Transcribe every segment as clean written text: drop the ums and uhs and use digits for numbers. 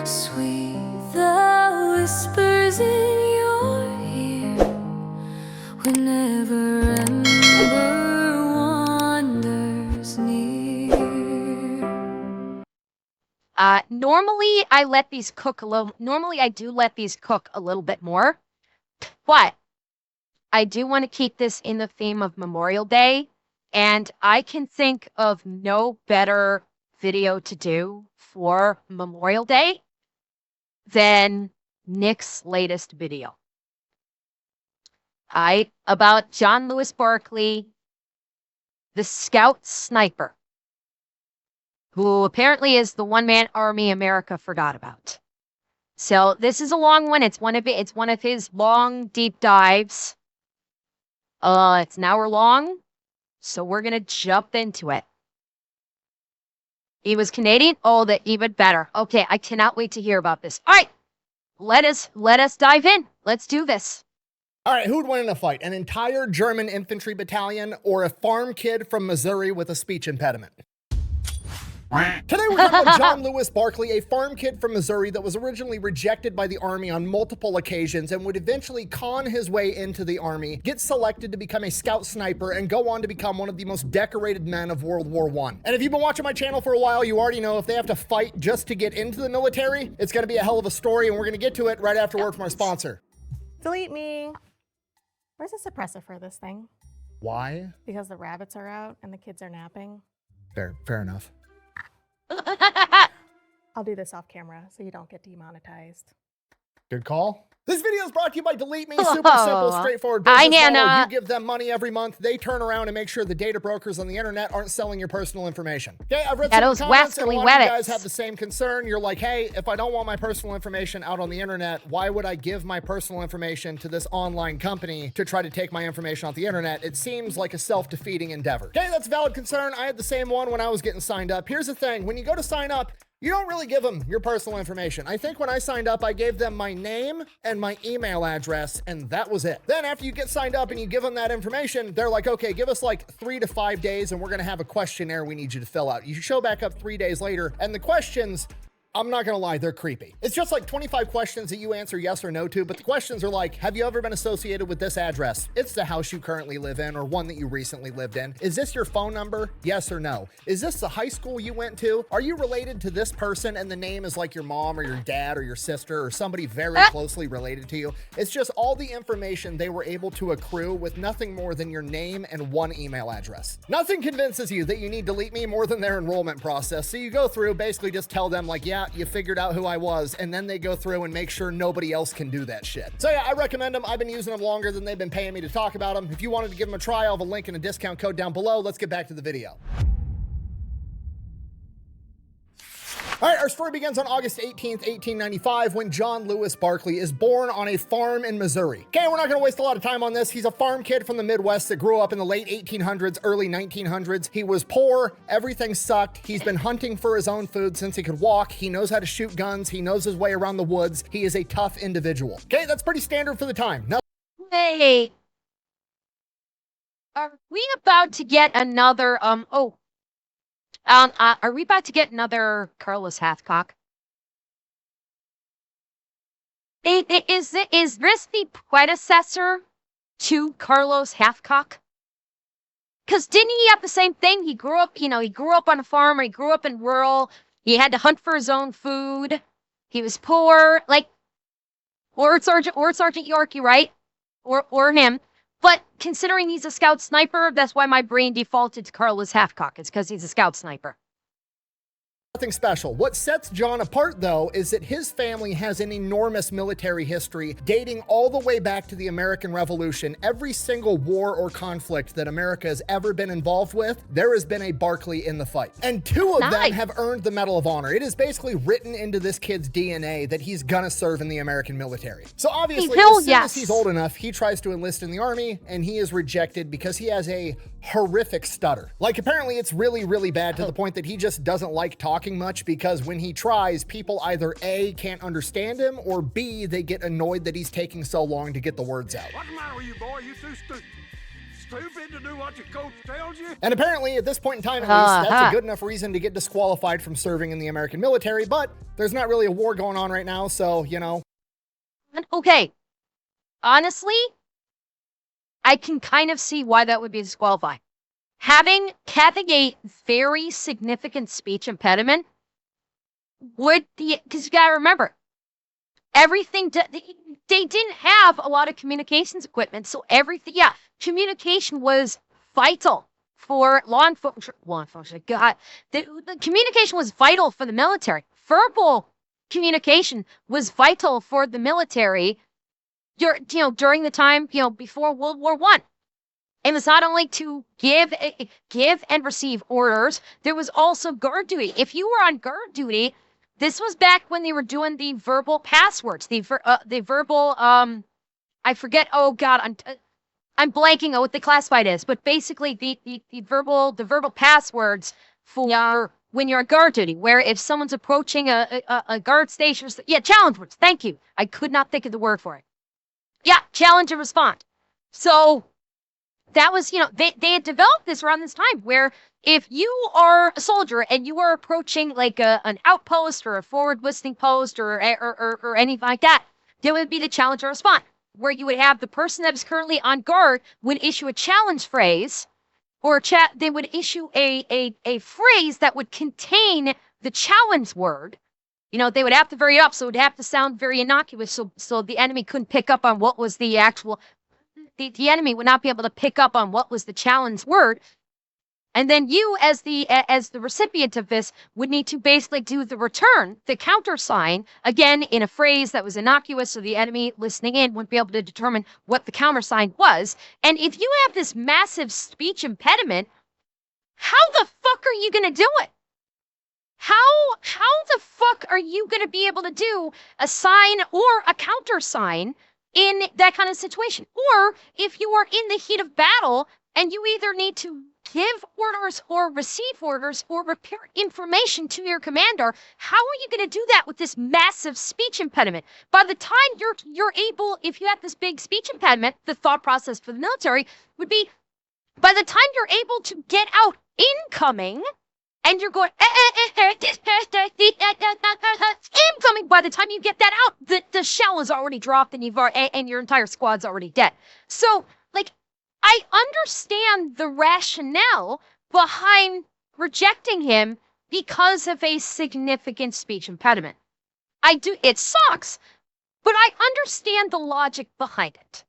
Sweet the whispers in your ear whenever ember wanders near. Normally I let these cook a little. Normally I do let these cook a little bit more, but I do want to keep this in the theme of Memorial Day, and I can think of no better video to do for Memorial Day than Nick's latest video. About John Lewis Barkley, the scout sniper, who apparently is the one-man army America forgot about. So this is a long one. It's one of his long deep dives. It's an hour long, so we're gonna jump into it. He was Canadian? Oh, that even better. Okay, I cannot wait to hear about this. All right, let us dive in. Let's do this. All right, who'd win in a fight? An entire German infantry battalion or a farm kid from Missouri with a speech impediment? Today we're talking about John Lewis Barkley, a farm kid from Missouri that was originally rejected by the Army on multiple occasions and would eventually con his way into the Army, get selected to become a scout sniper, and go on to become one of the most decorated men of World War I. And if you've been watching my channel for a while, you already know if they have to fight just to get into the military, it's going to be a hell of a story, and we're going to get to it right after word from our sponsor. Delete me. Where's the suppressor for this thing? Why? Because the rabbits are out and the kids are napping. Fair enough. I'll do this off camera so you don't get demonetized. Good call. This video is brought to you by Delete Me. Super simple, straightforward business model. You give them money every month. They turn around and make sure the data brokers on the internet aren't selling your personal information. Okay, I've read some comments and a lot of you guys have the same concern. You're like, hey, if I don't want my personal information out on the internet, why would I give my personal information to this online company to try to take my information off the internet? It seems like a self-defeating endeavor. Okay, that's a valid concern. I had the same one when I was getting signed up. Here's the thing. When you go to sign up, you don't really give them your personal information. I think when I signed up, I gave them my name and my email address, and that was it. Then after you get signed up and you give them that information, they're like, okay, give us like 3 to 5 days and we're gonna have a questionnaire we need you to fill out. You show back up 3 days later, and the questions, I'm not gonna lie, they're creepy. It's just like 25 questions that you answer yes or no to, but the questions are like, have you ever been associated with this address? It's the house you currently live in or one that you recently lived in. Is this your phone number? Yes or no? Is this the high school you went to? Are you related to this person and the name is like your mom or your dad or your sister or somebody very closely related to you? It's just all the information they were able to accrue with nothing more than your name and one email address. Nothing convinces you that you need Delete Me more than their enrollment process. So you go through, basically just tell them like, yeah, you figured out who I was, and then they go through and make sure nobody else can do that shit. So yeah, I recommend them. I've been using them longer than they've been paying me to talk about them. If you wanted to give them a try, I'll have a link and a discount code down below. Let's get back to the video. All right, our story begins on August 18th, 1895, when John Lewis Barkley is born on a farm in Missouri. Okay, we're not gonna waste a lot of time on this. He's a farm kid from the Midwest that grew up in the late 1800s, early 1900s. He was poor, everything sucked. He's been hunting for his own food since he could walk. He knows how to shoot guns. He knows his way around the woods. He is a tough individual. Okay, that's pretty standard for the time. Hey, are we about to get another, are we about to get another Carlos Hathcock? Is this the predecessor to Carlos Hathcock? Because didn't he have the same thing? He grew up, he grew up on a farm, or he grew up in rural. He had to hunt for his own food. He was poor, like, or Sergeant Yorkie, right? Or him. But considering he's a scout sniper, that's why my brain defaulted to Carlos Hathcock. It's because he's a scout sniper. Nothing special. What sets John apart, though, is that his family has an enormous military history dating all the way back to the American Revolution. Every single war or conflict that America has ever been involved with, there has been a Barkley in the fight. And 2 of them have earned the Medal of Honor. It is basically written into this kid's DNA that he's gonna serve in the American military. So obviously, as soon as he's old enough, he tries to enlist in the Army, and he is rejected because he has a horrific stutter. Like, apparently it's really, really bad to the point that he just doesn't like talking much, because when he tries, people either A, can't understand him, or B, they get annoyed that he's taking so long to get the words out. What's the matter with you, boy? You too stupid to do what your coach tells you? And apparently, at this point in time, at least, that's a good enough reason to get disqualified from serving in the American military, but there's not really a war going on right now, so, you know. Okay. Honestly, I can kind of see why that would be disqualified. Having a very significant speech impediment would be, because you gotta remember, everything, they didn't have a lot of communications equipment, so everything, communication was vital for law enforcement. God, the communication was vital for the military. Verbal communication was vital for the military, during the time, before World War I. It was not only to give and receive orders, there was also guard duty. If you were on guard duty, this was back when they were doing the verbal passwords, the verbal, I forget, oh God, I'm blanking on what the classified is, but basically the verbal passwords for when you're on guard duty, where if someone's approaching a guard station, challenge words, thank you. I could not think of the word for it. Yeah, challenge and respond. So that was, they had developed this around this time where if you are a soldier and you are approaching like an outpost or a forward listening post or anything like that, there would be the challenge or respond, where you would have the person that is currently on guard would issue a challenge phrase, or they would issue a phrase that would contain the challenge word. They would have to vary it up, so it would have to sound very innocuous, so the enemy couldn't pick up on what was the actual. The enemy would not be able to pick up on what was the challenge word. And then you, as the recipient of this, would need to basically do the return, the countersign, again, in a phrase that was innocuous, so the enemy listening in wouldn't be able to determine what the countersign was. And if you have this massive speech impediment, how the fuck are you going to do it? How the fuck are you going to be able to do a sign or a countersign in that kind of situation? Or if you are in the heat of battle and you either need to give orders or receive orders or repair information to your commander, how are you going to do that with this massive speech impediment? By the time you're able, if you have this big speech impediment, the thought process for the military would be, by the time you're able to get out incoming, and you're going, incoming, by the time you get that out, the shell is already dropped and and your entire squad's already dead. So, I understand the rationale behind rejecting him because of a significant speech impediment. I do, it sucks, but I understand the logic behind it.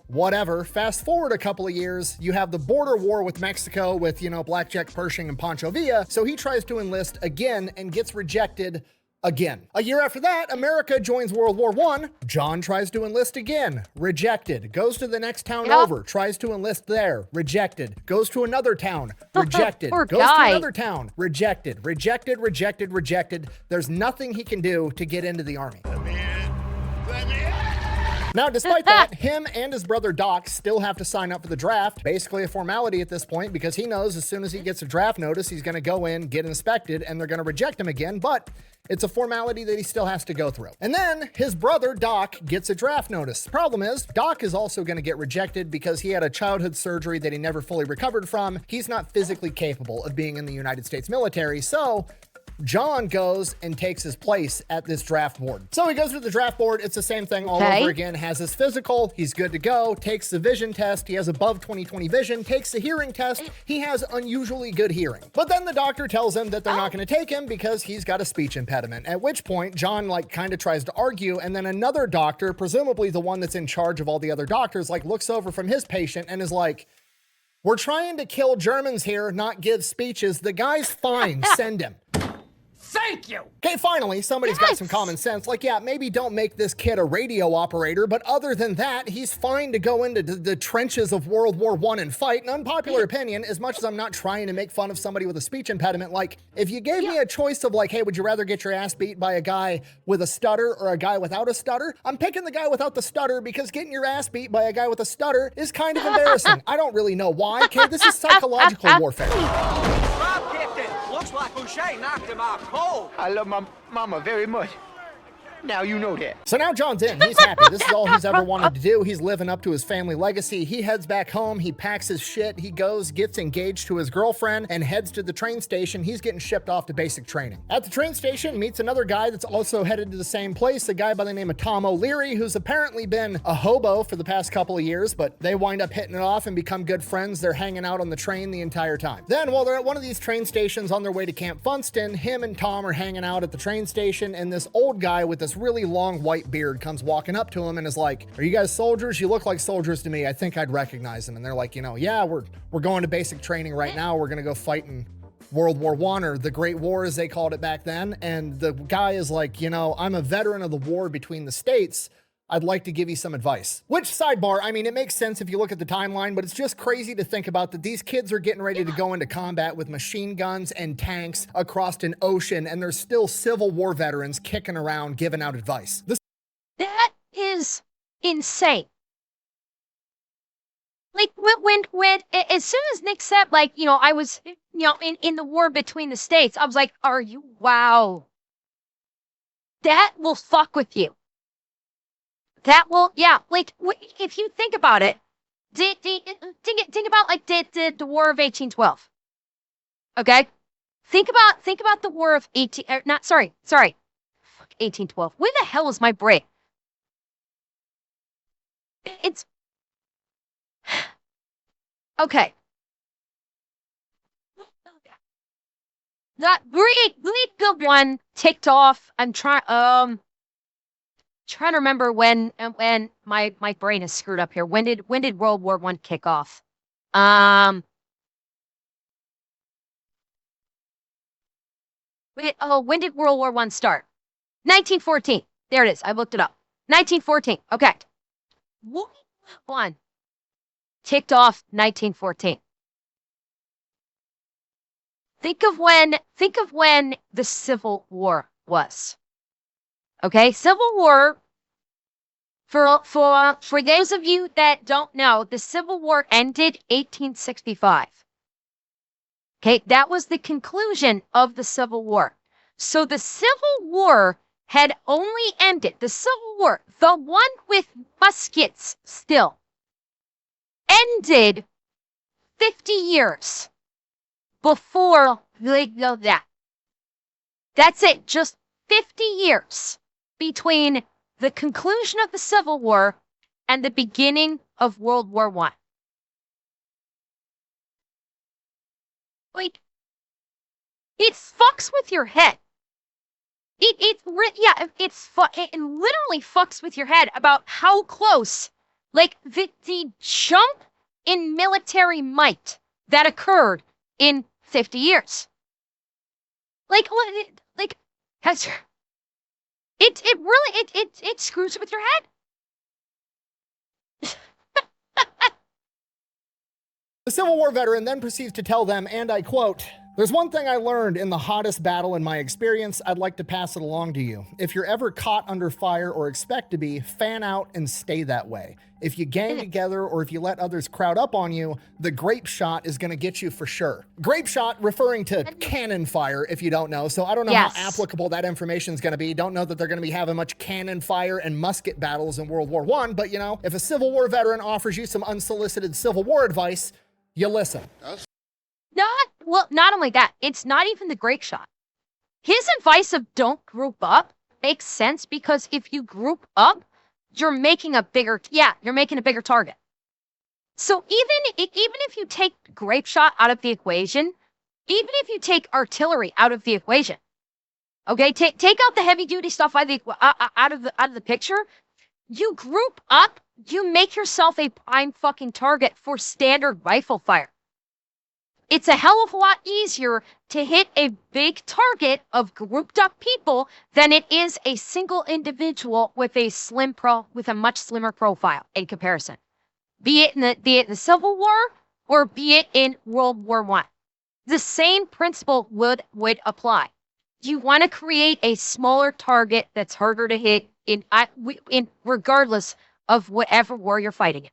Whatever. Fast forward a couple of years, you have the border war with Mexico with, Blackjack Pershing and Pancho Villa, so he tries to enlist again and gets rejected again. A year after that, America joins World War I. John tries to enlist again, rejected. Goes to the next town over, tries to enlist there, rejected. Goes to another town, rejected. Goes to another town, rejected. Rejected. There's nothing he can do to get into the army. Now, despite that, him and his brother Doc still have to sign up for the draft. Basically a formality at this point, because he knows as soon as he gets a draft notice, he's going to go in, get inspected, and they're going to reject him again. But it's a formality that he still has to go through. And then his brother Doc gets a draft notice. The problem is, Doc is also going to get rejected because he had a childhood surgery that he never fully recovered from. He's not physically capable of being in the United States military, so John goes and takes his place at this draft board. So he goes to the draft board. It's the same thing all over again. Has his physical. He's good to go. Takes the vision test. He has above 20/20 vision. Takes the hearing test. He has unusually good hearing. But then the doctor tells him that they're not going to take him because he's got a speech impediment. At which point, John kind of tries to argue. And then another doctor, presumably the one that's in charge of all the other doctors, looks over from his patient and is like, "We're trying to kill Germans here, not give speeches. The guy's fine. Send him." Thank you! Okay, finally, somebody's got some common sense. Maybe don't make this kid a radio operator, but other than that, he's fine to go into the trenches of World War I and fight. An unpopular opinion, as much as I'm not trying to make fun of somebody with a speech impediment, if you gave me a choice of hey, would you rather get your ass beat by a guy with a stutter or a guy without a stutter? I'm picking the guy without the stutter because getting your ass beat by a guy with a stutter is kind of embarrassing. I don't really know why, okay? This is psychological warfare. Looks like Boucher knocked him out cold. I love my mama very much. Now you know that. So now John's in. He's happy. This is all he's ever wanted to do. He's living up to his family legacy. He heads back home. He packs his shit. He goes, gets engaged to his girlfriend, and heads to the train station. He's getting shipped off to basic training. At the train station, meets another guy that's also headed to the same place, a guy by the name of Tom O'Leary, who's apparently been a hobo for the past couple of years, but they wind up hitting it off and become good friends. They're hanging out on the train the entire time. Then, while they're at one of these train stations on their way to Camp Funston, him and Tom are hanging out at the train station, and this old guy with this really long white beard comes walking up to him and is like, "Are you guys soldiers? You look like soldiers to me. I think I'd recognize them." And they're like, yeah, we're going to basic training right now. We're gonna go fight in World War I, or the Great War as they called it back then. And the guy is like, I'm a veteran of the war between the states. I'd like to give you some advice. Which, sidebar, I mean, it makes sense if you look at the timeline, but it's just crazy to think about that these kids are getting ready to go into combat with machine guns and tanks across an ocean, and there's still Civil War veterans kicking around giving out advice. That is insane. Like, when, as soon as Nick said, like, I was, in the war between the states, I was like, wow. That will fuck with you. That will, yeah, like, if you think about it, think about, like, the War of 1812. Okay? Think about the War of 1812. Where the hell is my brain? It's okay. That Bleed Build 1 ticked off. I'm trying to remember when my brain is screwed up here. When did World War I kick off? When did World War I start? 1914. There it is. I looked it up. 1914. Okay. World War I kicked off 1914. Think of when the Civil War was. Okay, Civil War, for those of you that don't know, the Civil War ended 1865. Okay, that was the conclusion of the Civil War. So the Civil War had only ended, the Civil War, the one with muskets still, ended 50 years before that. That's it, just 50 years between the conclusion of the Civil War and the beginning of World War I. Like, it fucks with your head. It literally fucks with your head about how close, like, the jump in military might that occurred in 50 years. Like, it screws with your head. The Civil War veteran then proceeds to tell them, and I quote, "There's one thing I learned in the hottest battle in my experience. I'd like to pass it along to you. If you're ever caught under fire or expect to be, fan out and stay that way. If you gang together or if you let others crowd up on you, the grape shot is going to get you for sure." Grape shot referring to cannon fire, if you don't know. So I don't know how applicable that information is going to be. Don't know that they're going to be having much cannon fire and musket battles in World War I. But, if a Civil War veteran offers you some unsolicited Civil War advice, you listen. Not only that, it's not even the grape shot. His advice of don't group up makes sense because if you group up, you're making a bigger target. So even if you take grape shot out of the equation, even if you take artillery out of the equation, okay, take out the heavy duty stuff out of the picture, you group up, you make yourself a prime fucking target for standard rifle fire. It's a hell of a lot easier to hit a big target of grouped up people than it is a single individual with a much slimmer profile in comparison. Be it in the Civil War or be it in World War I. The same principle would apply. You want to create a smaller target that's harder to hit in regardless of whatever war you're fighting in.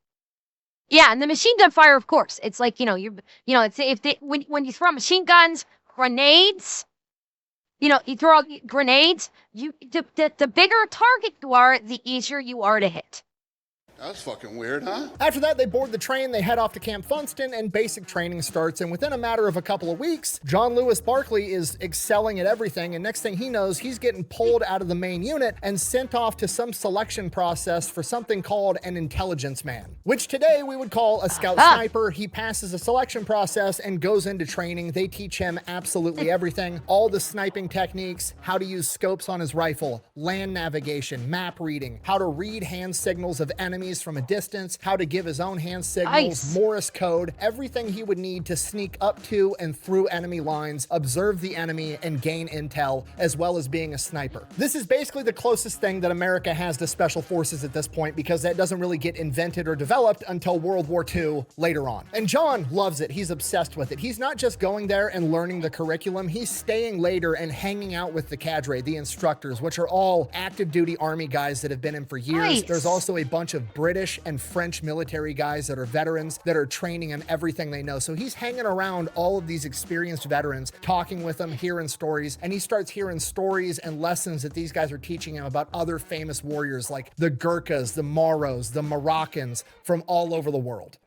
Yeah, and the machine gun fire, of course. It's like, when you throw machine guns, grenades, You know, you throw out grenades, the bigger target you are, the easier you are to hit. That's fucking weird, huh? After that, they board the train, they head off to Camp Funston, and basic training starts. And within a matter of a couple of weeks, John Lewis Barkley is excelling at everything. And next thing he knows, he's getting pulled out of the main unit and sent off to some selection process for something called an intelligence man, which today we would call a scout sniper. He passes a selection process and goes into training. They teach him absolutely everything, all the sniping techniques, how to use scopes on his rifle, land navigation, map reading, how to read hand signals of enemies from a distance, how to give his own hand signals, Morse code, everything he would need to sneak up to and through enemy lines, observe the enemy, and gain intel, as well as being a sniper. This is basically the closest thing that America has to special forces at this point, because that doesn't really get invented or developed until World War II later on. And John loves it. He's obsessed with it. He's not just going there and learning the curriculum, he's staying later and hanging out with the cadre, the instructors, which are all active duty Army guys that have been in for years. There's also a bunch of British and French military guys that are veterans that are training him everything they know. So he's hanging around all of these experienced veterans, talking with them, hearing stories, and he starts hearing stories and lessons that these guys are teaching him about other famous warriors like the Gurkhas, the Moros, the Moroccans from all over the world.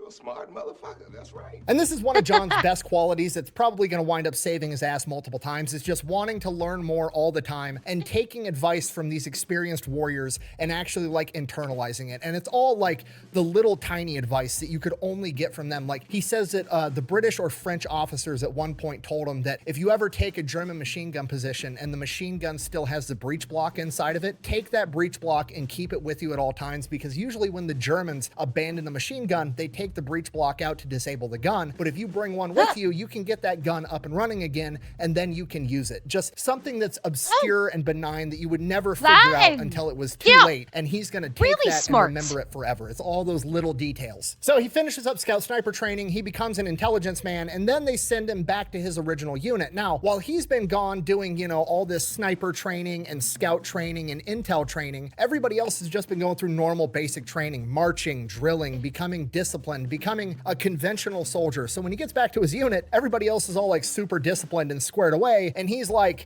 A smart motherfucker, that's right. And this is one of John's best qualities that's probably going to wind up saving his ass multiple times, is just wanting to learn more all the time and taking advice from these experienced warriors and actually like internalizing it. And it's all like the little tiny advice that you could only get from them. Like he says that the British or French officers at one point told him that if you ever take a German machine gun position and the machine gun still has the breech block inside of it, take that breech block and keep it with you at all times, because usually when the Germans abandon the machine gun, they take the breech block out to disable the gun. But if you bring one with you, you can get that gun up and running again, and then you can use it. Just something that's obscure and benign that you would never figure out until it was too late. And he's going to take that and remember it forever. It's all those little details. So he finishes up scout sniper training. He becomes an intelligence man, and then they send him back to his original unit. Now, while he's been gone doing, you know, all this sniper training and scout training and intel training, everybody else has just been going through normal basic training, marching, drilling, becoming disciplined, becoming a conventional soldier. So when he gets back to his unit, everybody else is all like super disciplined and squared away. And he's like,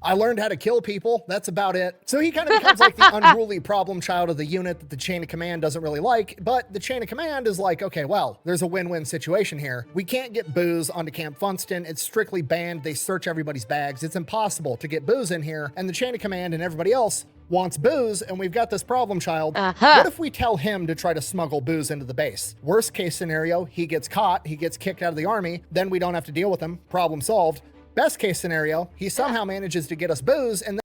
I learned how to kill people. That's about it. So he kind of becomes like the unruly problem child of the unit that the chain of command doesn't really like. But the chain of command is like, okay, well, there's a win-win situation here. We can't get booze onto Camp Funston. It's strictly banned. They search everybody's bags. It's impossible to get booze in here. And the chain of command and everybody else wants booze, and we've got this problem child. What if we tell him to try to smuggle booze into the base? Worst case scenario, he gets caught, he gets kicked out of the army, then we don't have to deal with him. Problem solved. Best case scenario, he somehow manages to get us booze, and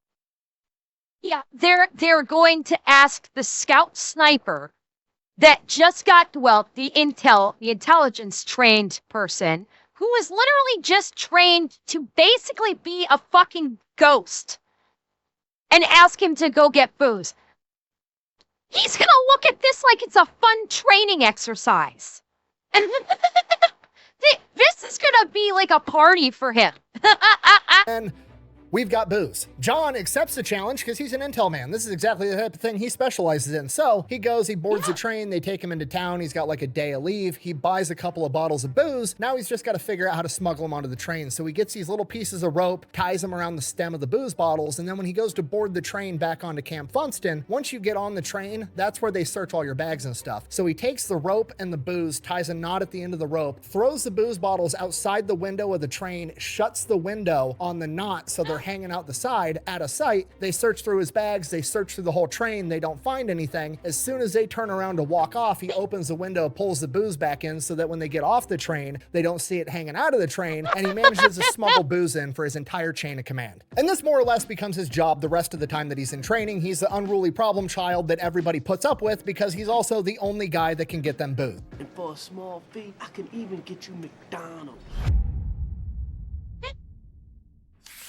yeah, they're going to ask the scout sniper that just got, well, the intelligence trained person who is literally just trained to basically be a fucking ghost, and ask him to go get booze. He's gonna look at this like it's a fun training exercise. And this is gonna be like a party for him. and we've got booze. John accepts the challenge because he's an intel man. This is exactly the type of thing he specializes in. So he goes, he boards the train, they take him into town. He's got like a day of leave. He buys a couple of bottles of booze. Now he's just got to figure out how to smuggle them onto the train. So he gets these little pieces of rope, ties them around the stem of the booze bottles. And then when he goes to board the train back onto Camp Funston, once you get on the train, that's where they search all your bags and stuff. So he takes the rope and the booze, ties a knot at the end of the rope, throws the booze bottles outside the window of the train, shuts the window on the knot so they're hanging out the side out of sight. They search through his bags, they search through the whole train, they don't find anything. As soon as they turn around to walk off, he opens the window, pulls the booze back in so that when they get off the train, they don't see it hanging out of the train, and he manages to smuggle booze in for his entire chain of command. And this more or less becomes his job the rest of the time that he's in training. He's the unruly problem child that everybody puts up with because he's also the only guy that can get them booze. And for a small fee, I can even get you McDonald's.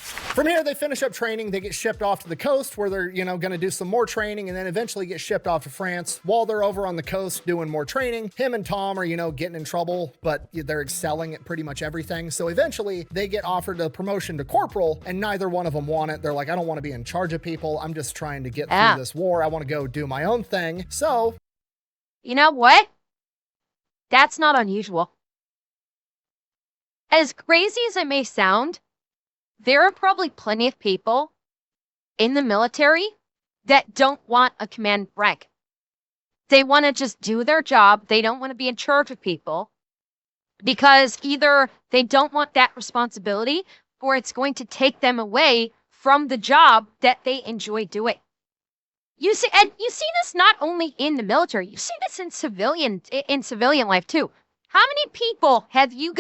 From here, they finish up training. They get shipped off to the coast where they're, going to do some more training and then eventually get shipped off to France. While they're over on the coast doing more training, him and Tom are, getting in trouble, but they're excelling at pretty much everything. So eventually they get offered a promotion to corporal and neither one of them want it. They're like, I don't want to be in charge of people. I'm just trying to get through this war. I want to go do my own thing. So, you know what? That's not unusual. As crazy as it may sound, there are probably plenty of people in the military that don't want a command rank. They want to just do their job. They don't want to be in charge of people because either they don't want that responsibility or it's going to take them away from the job that they enjoy doing. You see this not only in the military, you see this in civilian life too. How many people have you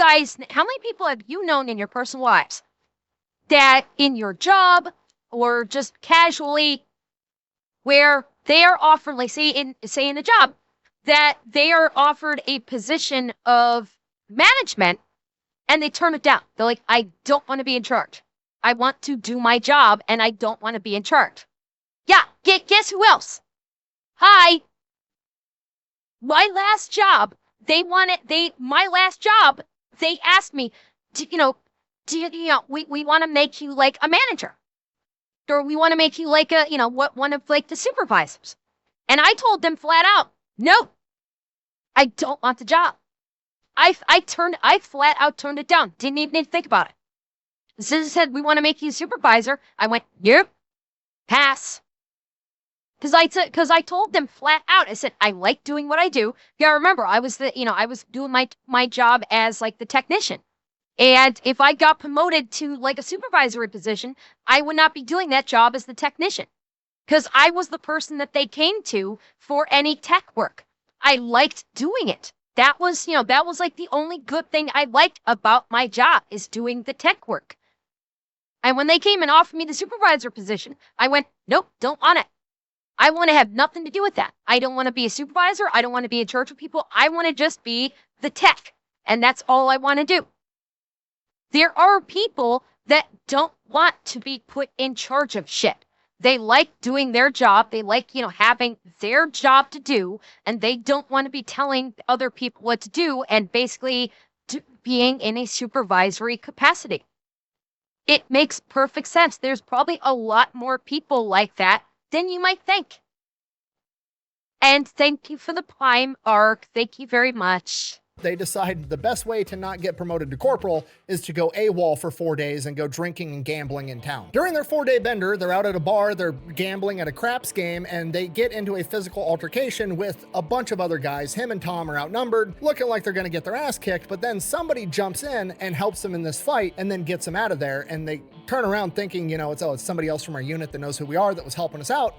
known in your personal lives that in your job or just casually where they are offered, like say in a job, that they are offered a position of management and they turn it down. They're like, I don't want to be in charge. I want to do my job and I don't want to be in charge. Yeah, guess who else? Hi. My last job, they asked me, we want to make you like a manager. Or we want to make you like one of like the supervisors. And I told them flat out, no, I don't want the job. I flat out turned it down. Didn't even need to think about it. They said, we want to make you supervisor. I went, yep, pass. Because I told them flat out, I said, I like doing what I do. Yeah, remember, I was doing my job as like the technician. And if I got promoted to like a supervisory position, I would not be doing that job as the technician. Because I was the person that they came to for any tech work. I liked doing it. That was like the only good thing I liked about my job is doing the tech work. And when they came and offered me the supervisor position, I went, nope, don't want it. I want to have nothing to do with that. I don't want to be a supervisor. I don't want to be in charge of people. I want to just be the tech. And that's all I want to do. There are people that don't want to be put in charge of shit. They like doing their job. They like, having their job to do. And they don't want to be telling other people what to do and basically being in a supervisory capacity. It makes perfect sense. There's probably a lot more people like that than you might think. And thank you for the Prime arc. Thank you very much. They decide the best way to not get promoted to corporal is to go AWOL for 4 days and go drinking and gambling in town. During their 4-day bender, they're out at a bar, they're gambling at a craps game, and they get into a physical altercation with a bunch of other guys. Him and Tom are outnumbered, looking like they're gonna get their ass kicked, but then somebody jumps in and helps them in this fight and then gets them out of there, and they turn around thinking, it's somebody else from our unit that knows who we are that was helping us out.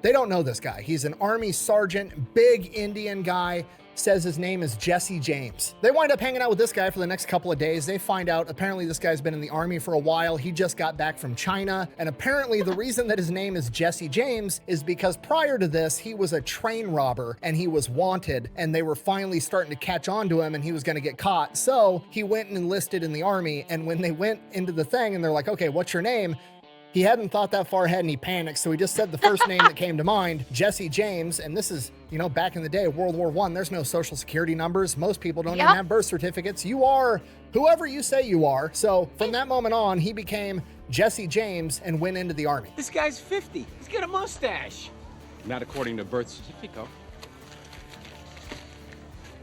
They don't know this guy. He's an Army sergeant, big Indian guy, says his name is Jesse James. They wind up hanging out with this guy for the next couple of days. They find out apparently this guy's been in the Army for a while. He just got back from China. And apparently the reason that his name is Jesse James is because prior to this, he was a train robber and he was wanted, and they were finally starting to catch on to him and he was gonna get caught. So he went and enlisted in the Army. And when they went into the thing and they're like, okay, what's your name? He hadn't thought that far ahead and he panicked, so he just said the first name that came to mind, Jesse James. And this is, back in the day, World War I, there's no social security numbers. Most people don't even have birth certificates. You are whoever you say you are. So from that moment on, he became Jesse James and went into the Army. This guy's 50. He's got a mustache. Not according to birth certificate.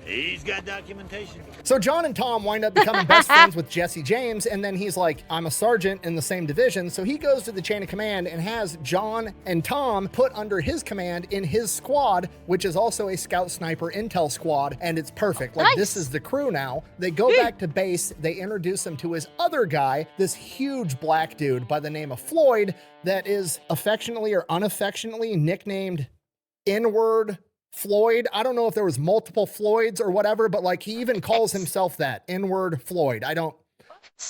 He's got documentation. So John and Tom wind up becoming best friends with Jesse James, and then he's like, I'm a sergeant in the same division, so he goes to the chain of command and has John and Tom put under his command in his squad, which is also a scout sniper intel squad, and it's perfect. Like, this is the crew now. They go back to base, they introduce him to his other guy, this huge black dude by the name of Floyd, that is affectionately or unaffectionately nicknamed N-word Floyd. I don't know if there was multiple Floyds or whatever, but like he even calls himself that, N-word Floyd. I don't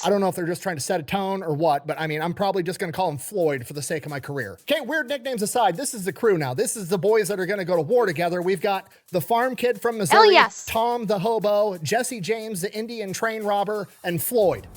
know if they're just trying to set a tone or what, but I mean, I'm probably just going to call him Floyd for the sake of my career. Okay, weird nicknames aside, this is the crew now. This is the boys that are going to go to war together. We've got the farm kid from Missouri, Tom the hobo, Jesse James the Indian train robber, and Floyd.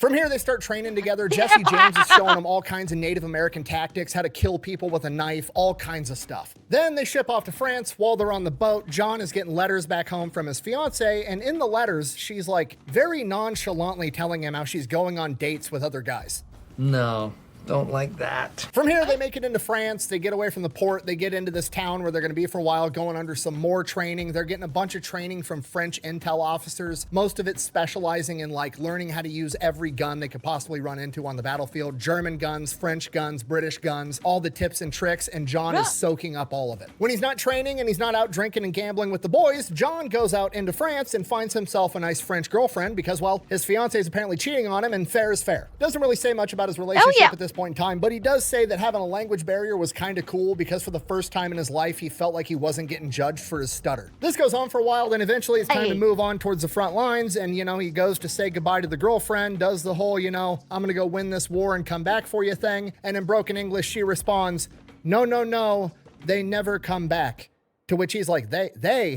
From here, they start training together. Jesse James is showing them all kinds of Native American tactics, how to kill people with a knife, all kinds of stuff. Then they ship off to France. While they're on the boat, John is getting letters back home from his fiance, and in the letters, she's like very nonchalantly telling him how she's going on dates with other guys. No, Don't like that. From here, they make it into France. They get away from the port. They get into this town where they're going to be for a while, going under some more training. They're getting a bunch of training from French intel officers, most of it specializing in like learning how to use every gun they could possibly run into on the battlefield. German guns, French guns, British guns, all the tips and tricks, and John is soaking up all of it. When he's not training and he's not out drinking and gambling with the boys, John goes out into France and finds himself a nice French girlfriend because, well, his fiance is apparently cheating on him, and fair is fair. Doesn't really say much about his relationship at this point in time, but he does say that having a language barrier was kind of cool because for the first time in his life, he felt like he wasn't getting judged for his stutter. This goes on for a while, then eventually it's time to move on towards the front lines, and, you know, he goes to say goodbye to the girlfriend, does the whole, you know, I'm gonna go win this war and come back for you thing, and in broken English, she responds, no, no, no, they never come back. To which he's like,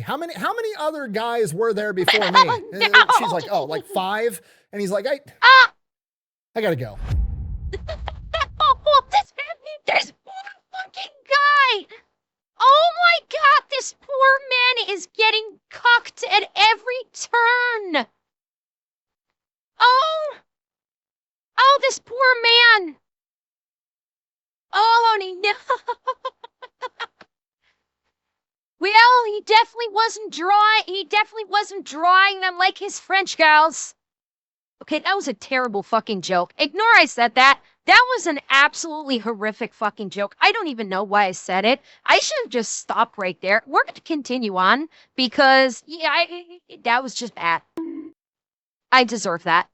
how many other guys were there before me? No. She's like, oh, like 5? And he's like, I gotta go. This poor fucking guy. Oh my God, this poor man is getting cucked at every turn. Oh, this poor man. Oh, no. Well, he definitely wasn't drawing them like his French gals. Okay, that was a terrible fucking joke. Ignore I said that. That was an absolutely horrific fucking joke. I don't even know why I said it. I should have just stopped right there. We're going to continue on because, yeah, that was just bad. I deserve that.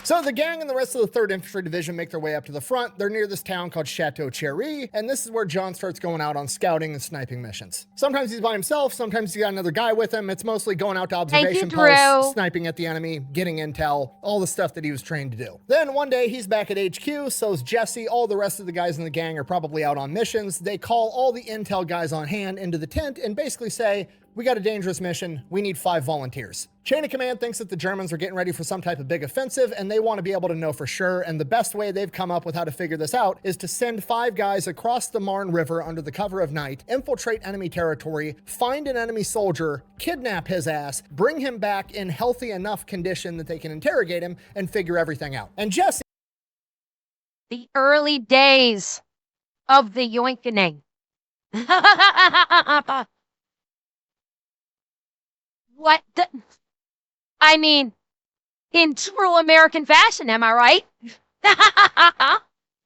So the gang and the rest of the 3rd Infantry Division make their way up to the front. They're near this town called Chateau Thierry, and this is where John starts going out on scouting and sniping missions. Sometimes he's by himself, sometimes he's got another guy with him. It's mostly going out to observation posts, sniping at the enemy, getting intel, all the stuff that he was trained to do. Then one day he's back at HQ, so's Jesse. All the rest of the guys in the gang are probably out on missions. They call all the intel guys on hand into the tent and basically say, we got a dangerous mission. We need 5 volunteers. Chain of Command thinks that the Germans are getting ready for some type of big offensive, and they want to be able to know for sure, and the best way they've come up with how to figure this out is to send 5 guys across the Marne River under the cover of night, infiltrate enemy territory, find an enemy soldier, kidnap his ass, bring him back in healthy enough condition that they can interrogate him, and figure everything out. And Jesse... The early days of the yoinkening. What the... I mean, in true American fashion, am I right?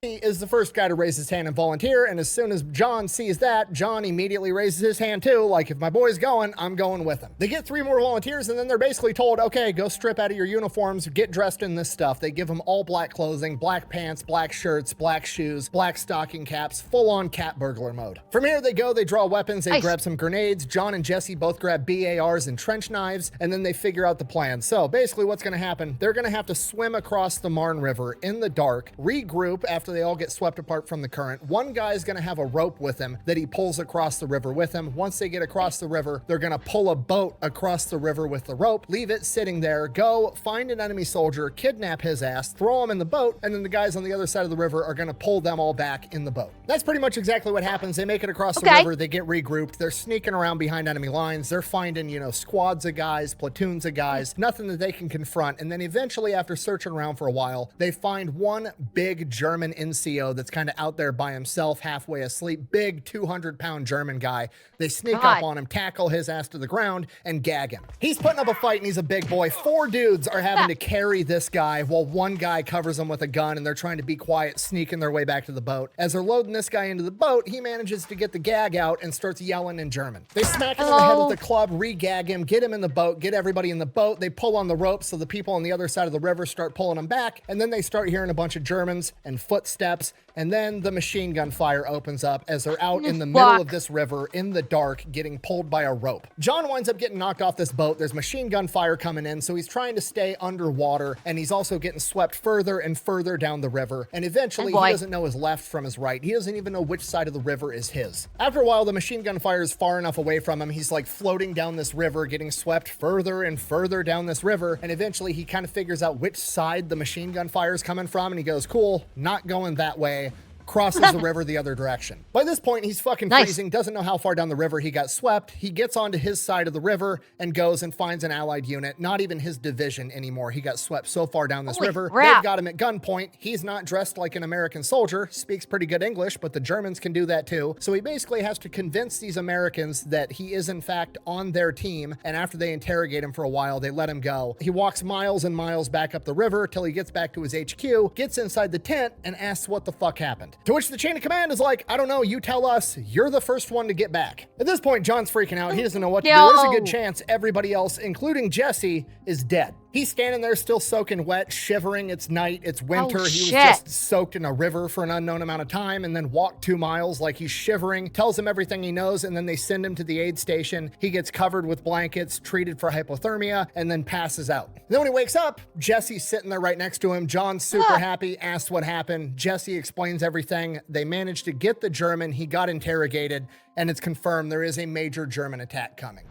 He is the first guy to raise his hand and volunteer, and as soon as John sees that, John immediately raises his hand too, like, if my boy's going, I'm going with him. They get 3 more volunteers, and then they're basically told, okay, go strip out of your uniforms, get dressed in this stuff. They give them all black clothing, black pants, black shirts, black shoes, black stocking caps, full-on cat burglar mode. From here they go, they draw weapons, they grab some grenades. John and Jesse both grab BARs and trench knives, and then they figure out the plan. So basically what's gonna happen, they're gonna have to swim across the Marne River in the dark, regroup after they all get swept apart from the current. One guy is going to have a rope with him that he pulls across the river with him. Once they get across the river, they're going to pull a boat across the river with the rope, leave it sitting there, go find an enemy soldier, kidnap his ass, throw him in the boat, and then the guys on the other side of the river are going to pull them all back in the boat. That's pretty much exactly what happens. They make it across the river, they get regrouped, they're sneaking around behind enemy lines, they're finding, you know, squads of guys, platoons of guys, nothing that they can confront, and then eventually after searching around for a while, they find one big German NCO that's kind of out there by himself, halfway asleep, big 200-pound German guy. They sneak up on him, tackle his ass to the ground, and gag him. He's putting up a fight and he's a big boy. 4 dudes are having to carry this guy while one guy covers him with a gun, and they're trying to be quiet, sneaking their way back to the boat. As they're loading this guy into the boat, he manages to get the gag out and starts yelling in German. They smack him in the head with the club, re-gag him, get him in the boat, get everybody in the boat. They pull on the rope so the people on the other side of the river start pulling him back, and then they start hearing a bunch of Germans and footsteps, and then the machine gun fire opens up as they're out in the middle of this river in the dark getting pulled by a rope. John winds up getting knocked off this boat. There's machine gun fire coming in, so he's trying to stay underwater, and he's also getting swept further and further down the river, and eventually he doesn't know his left from his right. He doesn't even know which side of the river is his. After a while, the machine gun fire is far enough away from him. He's like floating down this river, getting swept further and further down this river, and eventually he kind of figures out which side the machine gun fire is coming from, and he goes, cool, not going that way. crosses the river the other direction. By this point, he's fucking freezing, doesn't know how far down the river he got swept. He gets onto his side of the river and goes and finds an allied unit, not even his division anymore. He got swept so far down this river. They've got him at gunpoint. He's not dressed like an American soldier, speaks pretty good English, but the Germans can do that too. So he basically has to convince these Americans that he is in fact on their team, and after they interrogate him for a while, they let him go. He walks miles and miles back up the river till he gets back to his HQ, gets inside the tent, and asks what the fuck happened. To which the chain of command is like, I don't know, you tell us, you're the first one to get back. At this point, John's freaking out. He doesn't know what to do. There's a good chance everybody else, including Jesse, is dead. He's standing there still soaking wet, shivering. It's night, it's winter. He was just soaked in a river for an unknown amount of time and then walked 2 miles like he's shivering, tells them everything he knows, and then they send him to the aid station. He gets covered with blankets, treated for hypothermia, and then passes out. Then when he wakes up, Jesse's sitting there right next to him. John's super happy, asks what happened. Jesse explains everything. They managed to get the German. He got interrogated, and it's confirmed there is a major German attack coming.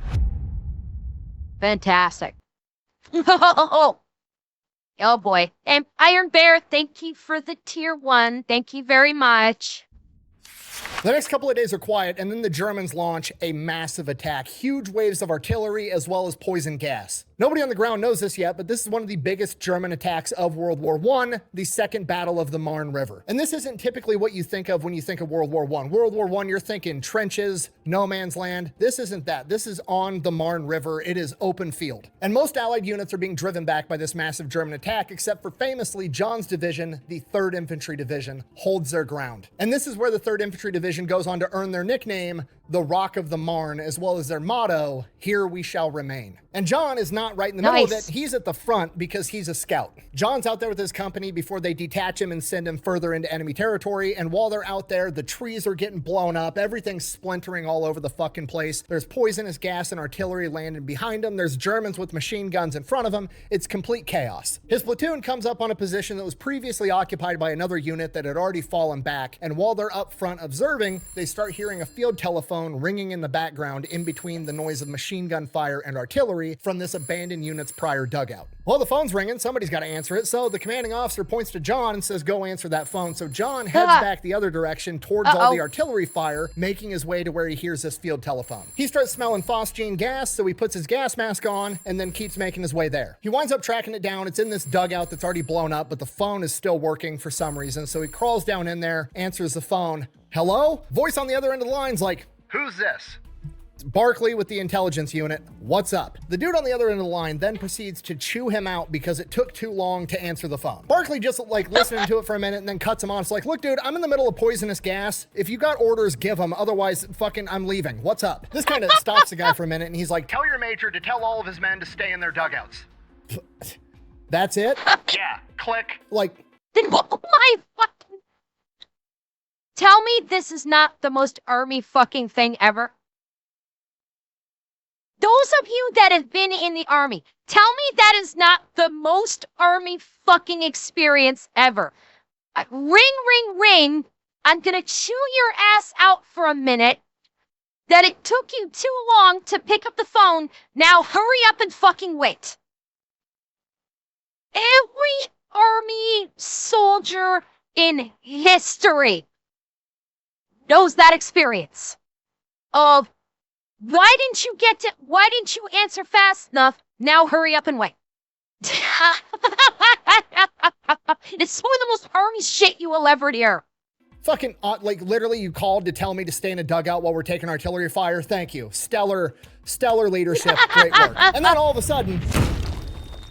Fantastic. Oh boy. And Iron Bear, thank you for the tier 1. Thank you very much. The next couple of days are quiet, and then the Germans launch a massive attack. Huge waves of artillery as well as poison gas. Nobody on the ground knows this yet, but this is one of the biggest German attacks of World War I, the Second Battle of the Marne River. And this isn't typically what you think of when you think of World War I. World War I, you're thinking trenches, no man's land. This isn't that. This is on the Marne River. It is open field. And most Allied units are being driven back by this massive German attack, except for famously John's division, the 3rd Infantry Division, holds their ground. And this is where the 3rd Infantry Division goes on to earn their nickname, the Rock of the Marne, as well as their motto, here we shall remain. And John is not right in the middle of it. He's at the front because he's a scout. John's out there with his company before they detach him and send him further into enemy territory. And while they're out there, the trees are getting blown up. Everything's splintering all over the fucking place. There's poisonous gas and artillery landing behind him. There's Germans with machine guns in front of him. It's complete chaos. His platoon comes up on a position that was previously occupied by another unit that had already fallen back. And while they're up front observing, they start hearing a field telephone ringing in the background in between the noise of machine gun fire and artillery from this abandoned unit's prior dugout. Well, the phone's ringing. Somebody's got to answer it. So the commanding officer points to John and says, go answer that phone. So John heads back the other direction towards all the artillery fire, making his way to where he hears this field telephone. He starts smelling phosgene gas, so he puts his gas mask on and then keeps making his way there. He winds up tracking it down. It's in this dugout that's already blown up, but the phone is still working for some reason. So he crawls down in there, answers the phone. Hello? Voice on the other end of the line's like, who's this? It's Barkley with the intelligence unit. What's up? The dude on the other end of the line then proceeds to chew him out because it took too long to answer the phone. Barkley just like listening to it for a minute and then cuts him off. It's like, look, dude, I'm in the middle of poisonous gas. If you got orders, give them. Otherwise, fucking, I'm leaving. What's up? This kind of stops the guy for a minute and he's like, tell your major to tell all of his men to stay in their dugouts. That's it? Yeah. Click. Like, then what? My fucking... Tell me this is not the most army fucking thing ever. Those of you that have been in the army, tell me that is not the most army fucking experience ever. Ring, ring, ring. I'm gonna chew your ass out for a minute. That it took you too long to pick up the phone. Now hurry up and fucking wait. Every army soldier in history knows that experience of why didn't you answer fast enough? Now hurry up and wait. It's some of the most army shit you will ever hear. Fucking, like, literally you called to tell me to stay in a dugout while we're taking artillery fire. Thank you. Stellar leadership. Great work. And then all of a sudden,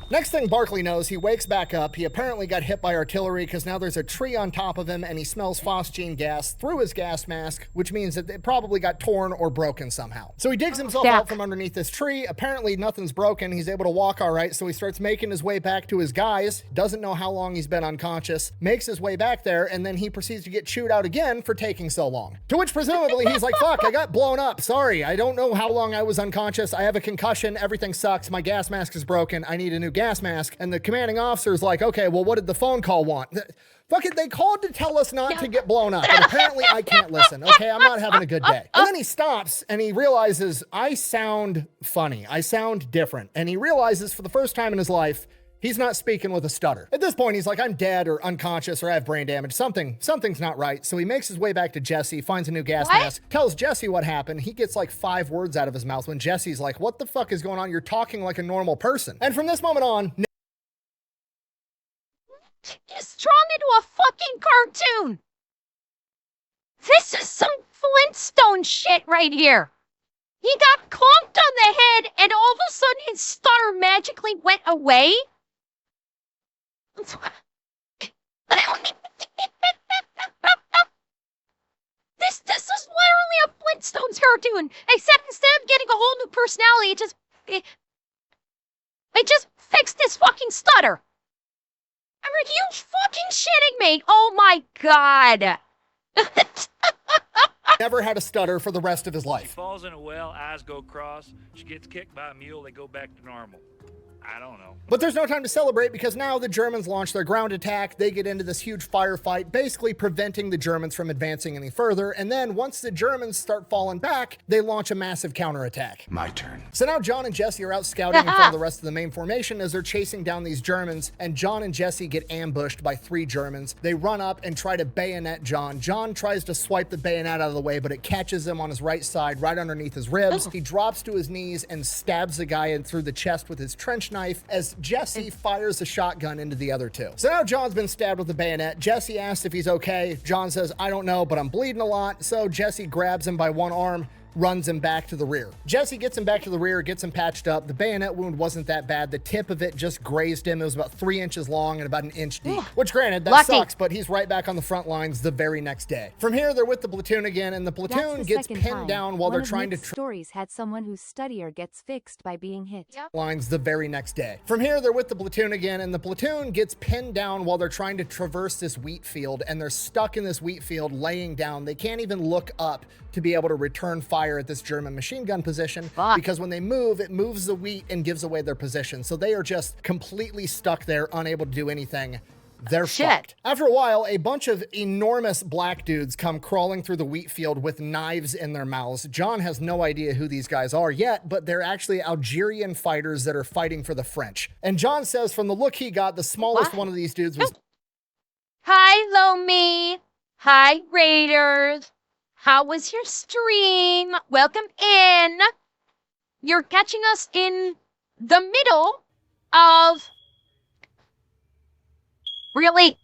next thing Barkley knows, he wakes back up. He apparently got hit by artillery because now there's a tree on top of him and he smells phosgene gas through his gas mask, which means that it probably got torn or broken somehow. So he digs himself out from underneath this tree. Apparently nothing's broken. He's able to walk all right. So he starts making his way back to his guys. Doesn't know how long he's been unconscious. Makes his way back there and then he proceeds to get chewed out again for taking so long. To which presumably he's like, fuck, I got blown up. Sorry, I don't know how long I was unconscious. I have a concussion. Everything sucks. My gas mask is broken. I need a new gas mask. And the commanding officer is like, okay, well, what did the phone call want? Fuck it, they called to tell us not to get blown up, but apparently I can't listen. Okay, I'm not having a good day. And then he stops and he realizes I sound funny. I sound different. And he realizes for the first time in his life, He's not speaking with a stutter. At this point, he's like, I'm dead or unconscious or I have brain damage. Something's not right. So he makes his way back to Jesse, finds a new gas mask, tells Jesse what happened. He gets like 5 words out of his mouth when Jesse's like, what the fuck is going on? You're talking like a normal person. And from this moment on, it's drawn into a fucking cartoon. This is some Flintstone shit right here. He got conked on the head and all of a sudden his stutter magically went away. This is literally a Flintstones cartoon, except instead of getting a whole new personality, it just fixed his fucking stutter. Are you fucking shitting me? Oh my god. never had a stutter for the rest of his life. She falls in a well, eyes go cross. She gets kicked by a mule, they go back to normal. I don't know. But there's no time to celebrate because now the Germans launch their ground attack. They get into this huge firefight, basically preventing the Germans from advancing any further. And then once the Germans start falling back, they launch a massive counterattack. My turn. So now John and Jesse are out scouting in front of the rest of the main formation as they're chasing down these Germans. And John and Jesse get ambushed by 3 Germans. They run up and try to bayonet John. John tries to swipe the bayonet out of the way, but it catches him on his right side, right underneath his ribs. He drops to his knees and stabs the guy in through the chest with his trench knife as Jesse fires a shotgun into the other 2. So now John's been stabbed with a bayonet. Jesse asks if he's okay. John says, I don't know, but I'm bleeding a lot. So Jesse grabs him by one arm, runs him back to the rear. Jesse gets him back to the rear, gets him patched up. The bayonet wound wasn't that bad. The tip of it just grazed him. It was about 3 inches long and about 1 inch deep, which granted, that sucks, but he's right back on the front lines the very next day. From here, they're with the platoon again, and the platoon gets pinned down while they're trying to stories had someone whose stutter gets fixed by being hit. Lines the very next day. From here, they're with the platoon again, and the platoon gets pinned down while they're trying to traverse this wheat field, and they're stuck in this wheat field laying down. They can't even look up to be able to return fire at this German machine gun position because when they move, it moves the wheat and gives away their position. So they are just completely stuck there, unable to do anything. They're fucked. After a while, a bunch of enormous black dudes come crawling through the wheat field with knives in their mouths. John has no idea who these guys are yet, but they're actually Algerian fighters that are fighting for the French. And John says from the look he got, the smallest one of these dudes was... Hi, Lomi. Hi, Raiders. How was your stream? Welcome in. You're catching us in the middle of... Really?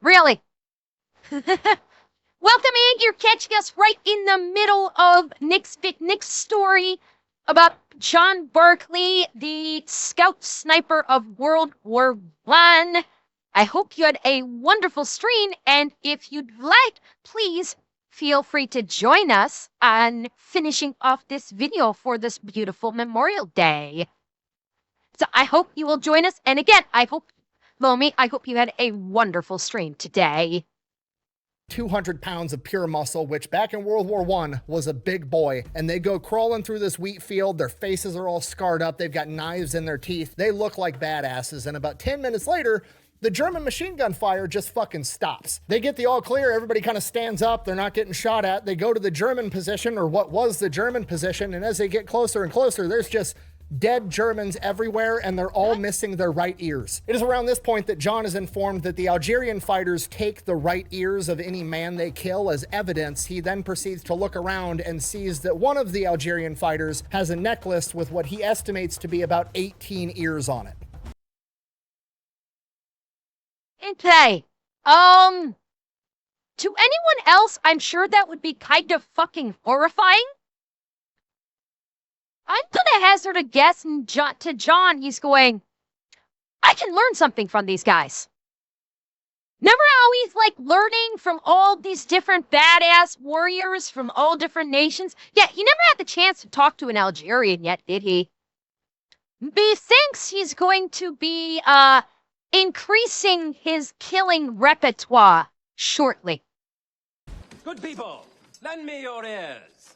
Welcome in. You're catching us right in the middle of Nick's story about John Barkley, the scout sniper of World War I. I hope you had a wonderful stream, and if you'd like, please feel free to join us on finishing off this video for this beautiful Memorial Day. So I hope you will join us, and again, I hope, Lomi, I hope you had a wonderful stream today. 200 pounds of pure muscle, which back in World War I was a big boy. And they go crawling through this wheat field. Their faces are all scarred up. They've got knives in their teeth. They look like badasses. And about 10 minutes later, the German machine gun fire just fucking stops. They get the all clear. Everybody kind of stands up. They're not getting shot at. They go to the German position, or what was the German position. And as they get closer and closer, there's just dead Germans everywhere, and they're all missing their right ears. It is around this point that John is informed that the Algerian fighters take the right ears of any man they kill as evidence. He then proceeds to look around and sees that one of the Algerian fighters has a necklace with what he estimates to be about 18 ears on it. Okay. To anyone else, I'm sure that would be kind of fucking horrifying. I'm gonna hazard a guess, and to John, he's going, I can learn something from these guys. Remember how he's like learning from all these different badass warriors from all different nations? Yeah, he never had the chance to talk to an Algerian yet, did he? He thinks he's going to be, increasing his killing repertoire shortly. Good people, lend me your ears.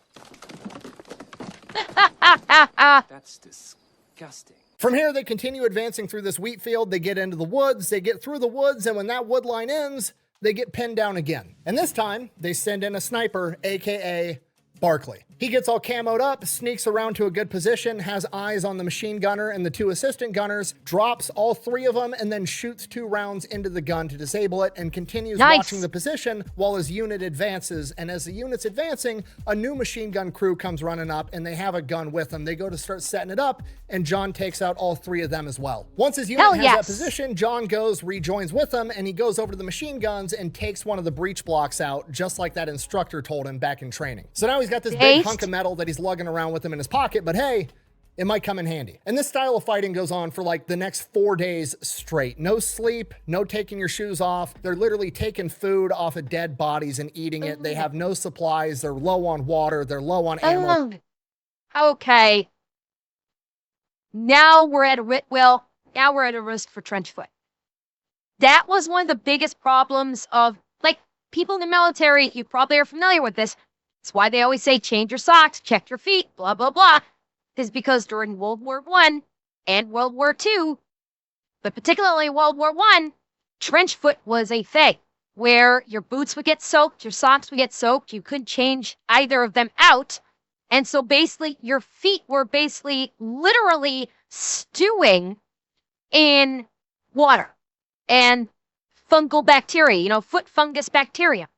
That's disgusting. From here, they continue advancing through this wheat field. They get into the woods. They get through the woods, and when that wood line ends, they get pinned down again. And this time, they send in a sniper, aka Barkley. He gets all camoed up, sneaks around to a good position, has eyes on the machine gunner and the 2 assistant gunners, drops all 3 of them, and then shoots 2 rounds into the gun to disable it, and continues watching the position while his unit advances. And as the unit's advancing, a new machine gun crew comes running up, and they have a gun with them. They go to start setting it up, and John takes out all 3 of them as well. Once his unit has that position, John goes, rejoins with them, and he goes over to the machine guns and takes one of the breech blocks out, just like that instructor told him back in training. So now he's got this big hunk of metal that he's lugging around with him in his pocket, but hey, it might come in handy. And this style of fighting goes on for like the next 4 days straight. No sleep, no taking your shoes off. They're literally taking food off of dead bodies and eating it. They have no supplies. They're low on water. They're low on ammo. Okay. Now we're at a risk for trench foot. That was one of the biggest problems of, like, people in the military. You probably are familiar with this. It's why they always say, change your socks, check your feet, blah, blah, blah. Is because during World War I and World War II, but particularly World War I, trench foot was a thing where your boots would get soaked, your socks would get soaked, you couldn't change either of them out. And so basically your feet were basically literally stewing in water and fungal bacteria, foot fungus bacteria.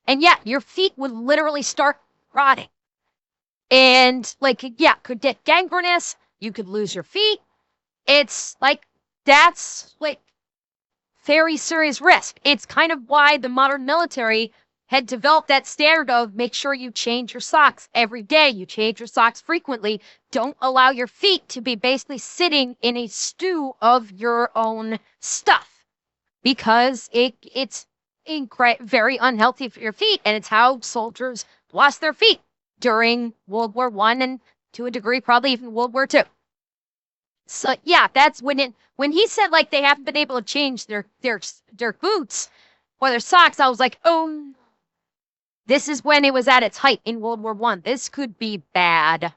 And yeah, your feet would literally start rotting. And could get gangrenous. You could lose your feet. It's like, that's like very serious risk. It's kind of why the modern military had developed that standard of make sure you change your socks every day. You change your socks frequently. Don't allow your feet to be basically sitting in a stew of your own stuff, because it's very unhealthy for your feet, and it's how soldiers lost their feet during World War I and to a degree probably even World War II. So yeah, that's when he said like they haven't been able to change their boots or their socks, I was like, oh, this is when it was at its height in World War I. This could be bad.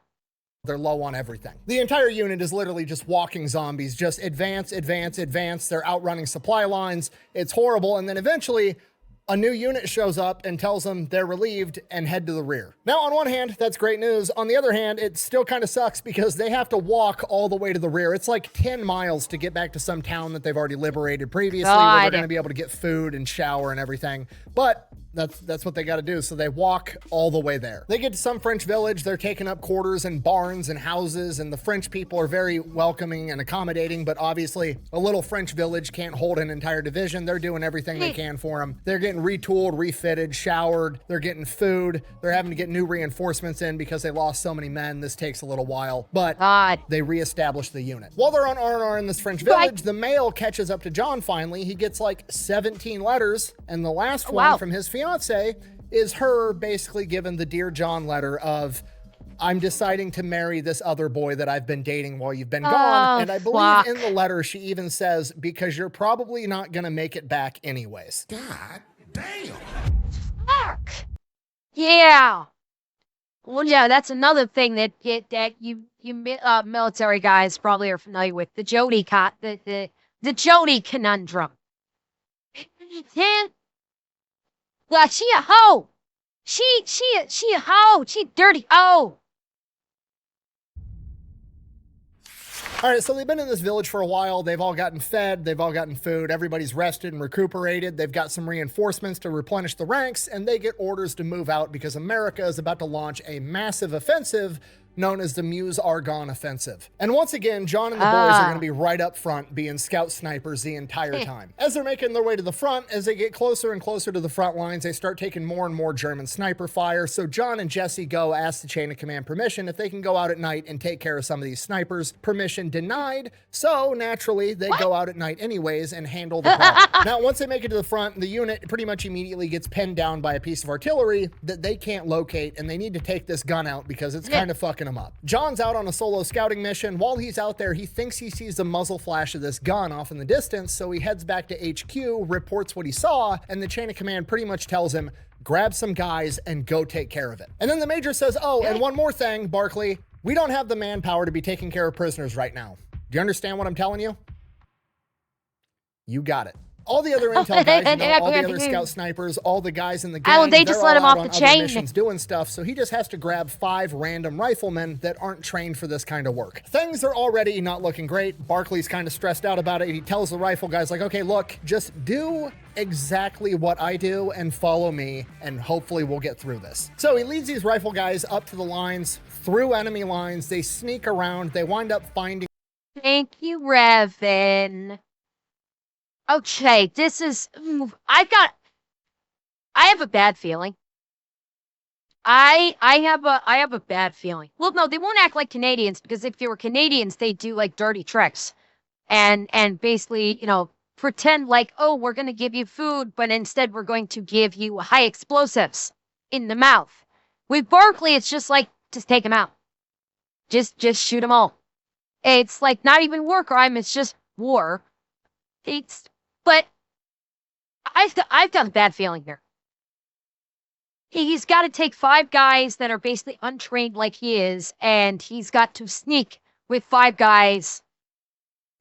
They're low on everything. The entire unit is literally just walking zombies, just advance, advance, advance. They're outrunning supply lines. It's horrible. And then eventually a new unit shows up and tells them they're relieved and head to the rear. Now, on one hand, that's great news. On the other hand, it still kind of sucks because they have to walk all the way to the rear. It's like 10 miles to get back to some town that they've already liberated previously, where they're going to be able to get food and shower and everything. But that's what they got to do. So they walk all the way there. They get to some French village. They're taking up quarters and barns and houses, and the French people are very welcoming and accommodating, but obviously a little French village can't hold an entire division. They're doing everything they can for them. They're getting retooled, refitted, showered. They're getting food. They're having to get new reinforcements in because they lost so many men. This takes a little while, but they reestablish the unit. While they're on R&R in this French village, the mail catches up to John finally. He gets like 17 letters, and the last one from his fiance is her basically given the Dear John letter of, I'm deciding to marry this other boy that I've been dating while you've been gone. And I believe in the letter she even says, because you're probably not going to make it back anyways. God damn. Fuck. Yeah. Well, yeah, that's another thing that you military guys probably are familiar with. The Jody the Jody conundrum. Well, she a hoe. She a hoe. She dirty hoe. All right, so they've been in this village for a while. They've all gotten fed. They've all gotten food. Everybody's rested and recuperated. They've got some reinforcements to replenish the ranks, and they get orders to move out because America is about to launch a massive offensive known as the Meuse-Argonne Offensive. And once again, John and the boys are going to be right up front being scout snipers the entire time. As they're making their way to the front, as they get closer and closer to the front lines, they start taking more and more German sniper fire. So John and Jesse go ask the chain of command permission if they can go out at night and take care of some of these snipers. Permission denied. So naturally, they go out at night anyways and handle the problem. Now, once they make it to the front, the unit pretty much immediately gets pinned down by a piece of artillery that they can't locate, and they need to take this gun out because it's kind of fucking them up. John's out on a solo scouting mission. While he's out there, he thinks he sees the muzzle flash of this gun off in the distance, so he heads back to HQ, reports what he saw, and the chain of command pretty much tells him, grab some guys and go take care of it. And then the major says, oh, and one more thing, Barkley, we don't have the manpower to be taking care of prisoners right now. Do you understand what I'm telling you? You got it. All the other intel guys, all the other scout snipers, all the guys in the gang, they just let him off the chain. Missions doing stuff, so he just has to grab 5 random riflemen that aren't trained for this kind of work. Things are already not looking great. Barkley's kind of stressed out about it. He tells the rifle guys like, okay, look, just do exactly what I do and follow me, and hopefully we'll get through this. So he leads these rifle guys up to the lines, through enemy lines. They sneak around. They wind up finding... Thank you, Revan. Okay, this is... I have a bad feeling. I have a bad feeling. Well, no, they won't act like Canadians, because if they were Canadians, they do like dirty tricks. And basically, you know, pretend like, oh, we're going to give you food, but instead we're going to give you high explosives in the mouth. With Barkley, it's just like, just take them out. Just shoot them all. It's like not even war crime, it's just war. But I've got a bad feeling here. He's got to take 5 guys that are basically untrained like he is, and he's got to sneak with 5 guys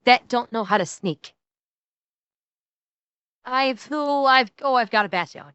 that don't know how to sneak. I've got a bad feeling.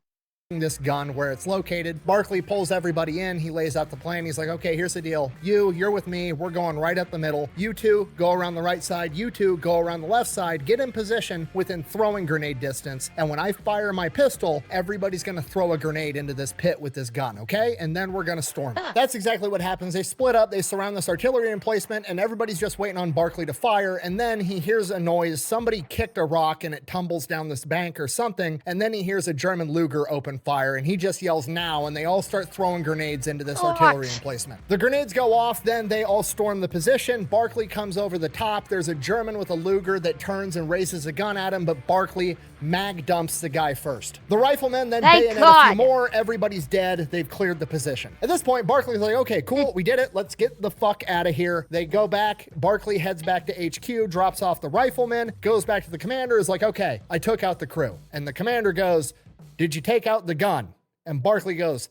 This gun where it's located. Barkley pulls everybody in. He lays out the plan. He's like, okay, here's the deal. You're with me. We're going right up the middle. You two go around the right side. You two go around the left side. Get in position within throwing grenade distance. And when I fire my pistol, everybody's going to throw a grenade into this pit with this gun, okay? And then we're going to storm it. That's exactly what happens. They split up. They surround this artillery emplacement, and everybody's just waiting on Barkley to fire. And then he hears a noise. Somebody kicked a rock and it tumbles down this bank or something. And then he hears a German Luger open fire, and he just yells now, and they all start throwing grenades into this artillery emplacement. The grenades go off, then they all storm the position. Barkley comes over the top. There's a German with a Luger that turns and raises a gun at him, but Barkley mag dumps the guy first. The riflemen then bayonet a few more. Everybody's dead. They've cleared the position. At this point, Barkley's like, okay, cool, we did it. Let's get the fuck out of here. They go back. Barkley heads back to HQ, drops off the riflemen, goes back to the commander, is like, okay, I took out the crew. And the commander goes, did you take out the gun? And Barkley goes,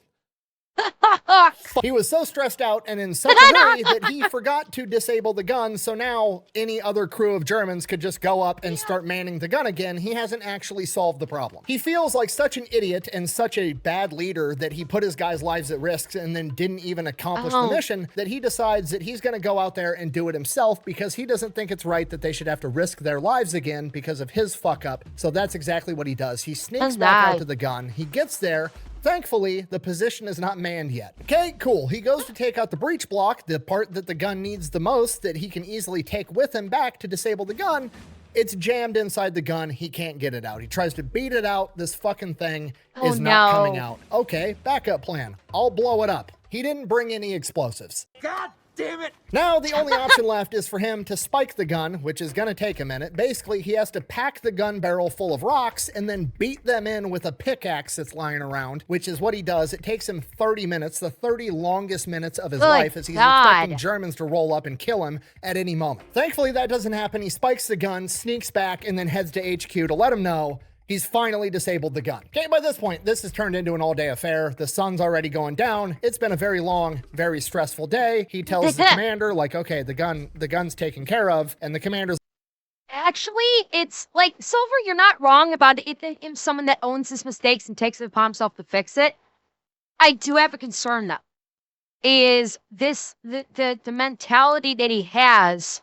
he was so stressed out and in such a hurry that he forgot to disable the gun, so now any other crew of Germans could just go up and start manning the gun again. He hasn't actually solved the problem. He feels like such an idiot and such a bad leader that he put his guys' lives at risk and then didn't even accomplish the mission, that he decides that he's going to go out there and do it himself because he doesn't think it's right that they should have to risk their lives again because of his fuck up. So that's exactly what he does. He sneaks back out to the gun. He gets there. Thankfully, the position is not manned yet. Okay, cool. He goes to take out the breech block, the part that the gun needs the most, that he can easily take with him back to disable the gun. It's jammed inside the gun. He can't get it out. He tries to beat it out. This fucking thing is not coming out. Okay, backup plan. I'll blow it up. He didn't bring any explosives. God damn it! Now, the only option left is for him to spike the gun, which is going to take a minute. Basically, he has to pack the gun barrel full of rocks and then beat them in with a pickaxe that's lying around, which is what he does. It takes him 30 minutes, the 30 longest minutes of his life, as he's expecting Germans to roll up and kill him at any moment. Thankfully, that doesn't happen. He spikes the gun, sneaks back, and then heads to HQ to let him know he's finally disabled the gun. Okay, by this point, this has turned into an all-day affair. The sun's already going down. It's been a very long, very stressful day. He tells the commander, like, okay, the gun's taken care of, and the commander's actually, it's like, Silver, you're not wrong about it. Someone that owns his mistakes and takes it upon himself to fix it. I do have a concern, though. Is this the mentality that he has?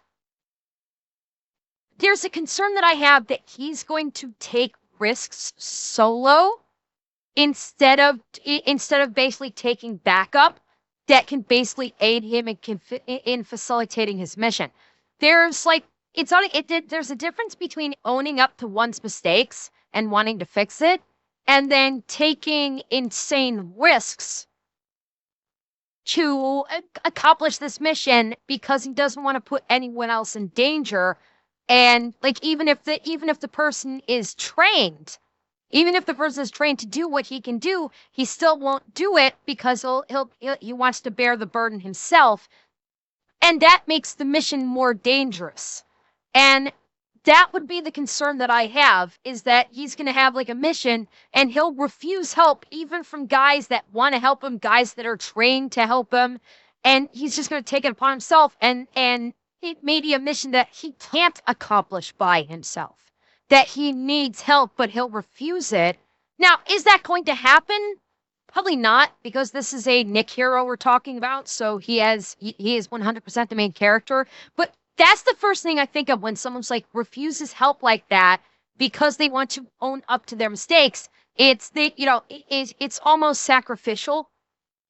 There's a concern that I have that he's going to take risks solo instead of basically taking backup that can basically aid him in facilitating his mission. There's like there's a difference between owning up to one's mistakes and wanting to fix it, and then taking insane risks to accomplish this mission because he doesn't want to put anyone else in danger. And like, even if the person is trained, to do what he can do, he still won't do it because he wants to bear the burden himself. And that makes the mission more dangerous. And that would be the concern that I have, is that he's going to have like a mission and he'll refuse help even from guys that want to help him, guys that are trained to help him. And he's just going to take it upon himself and it may be a mission that he can't accomplish by himself. that he needs help, but he'll refuse it. Now, is that going to happen? Probably not, because this is a Nick hero we're talking about, so he is 100% the main character. But that's the first thing I think of when someone's like refuses help like that because they want to own up to their mistakes. It's almost sacrificial.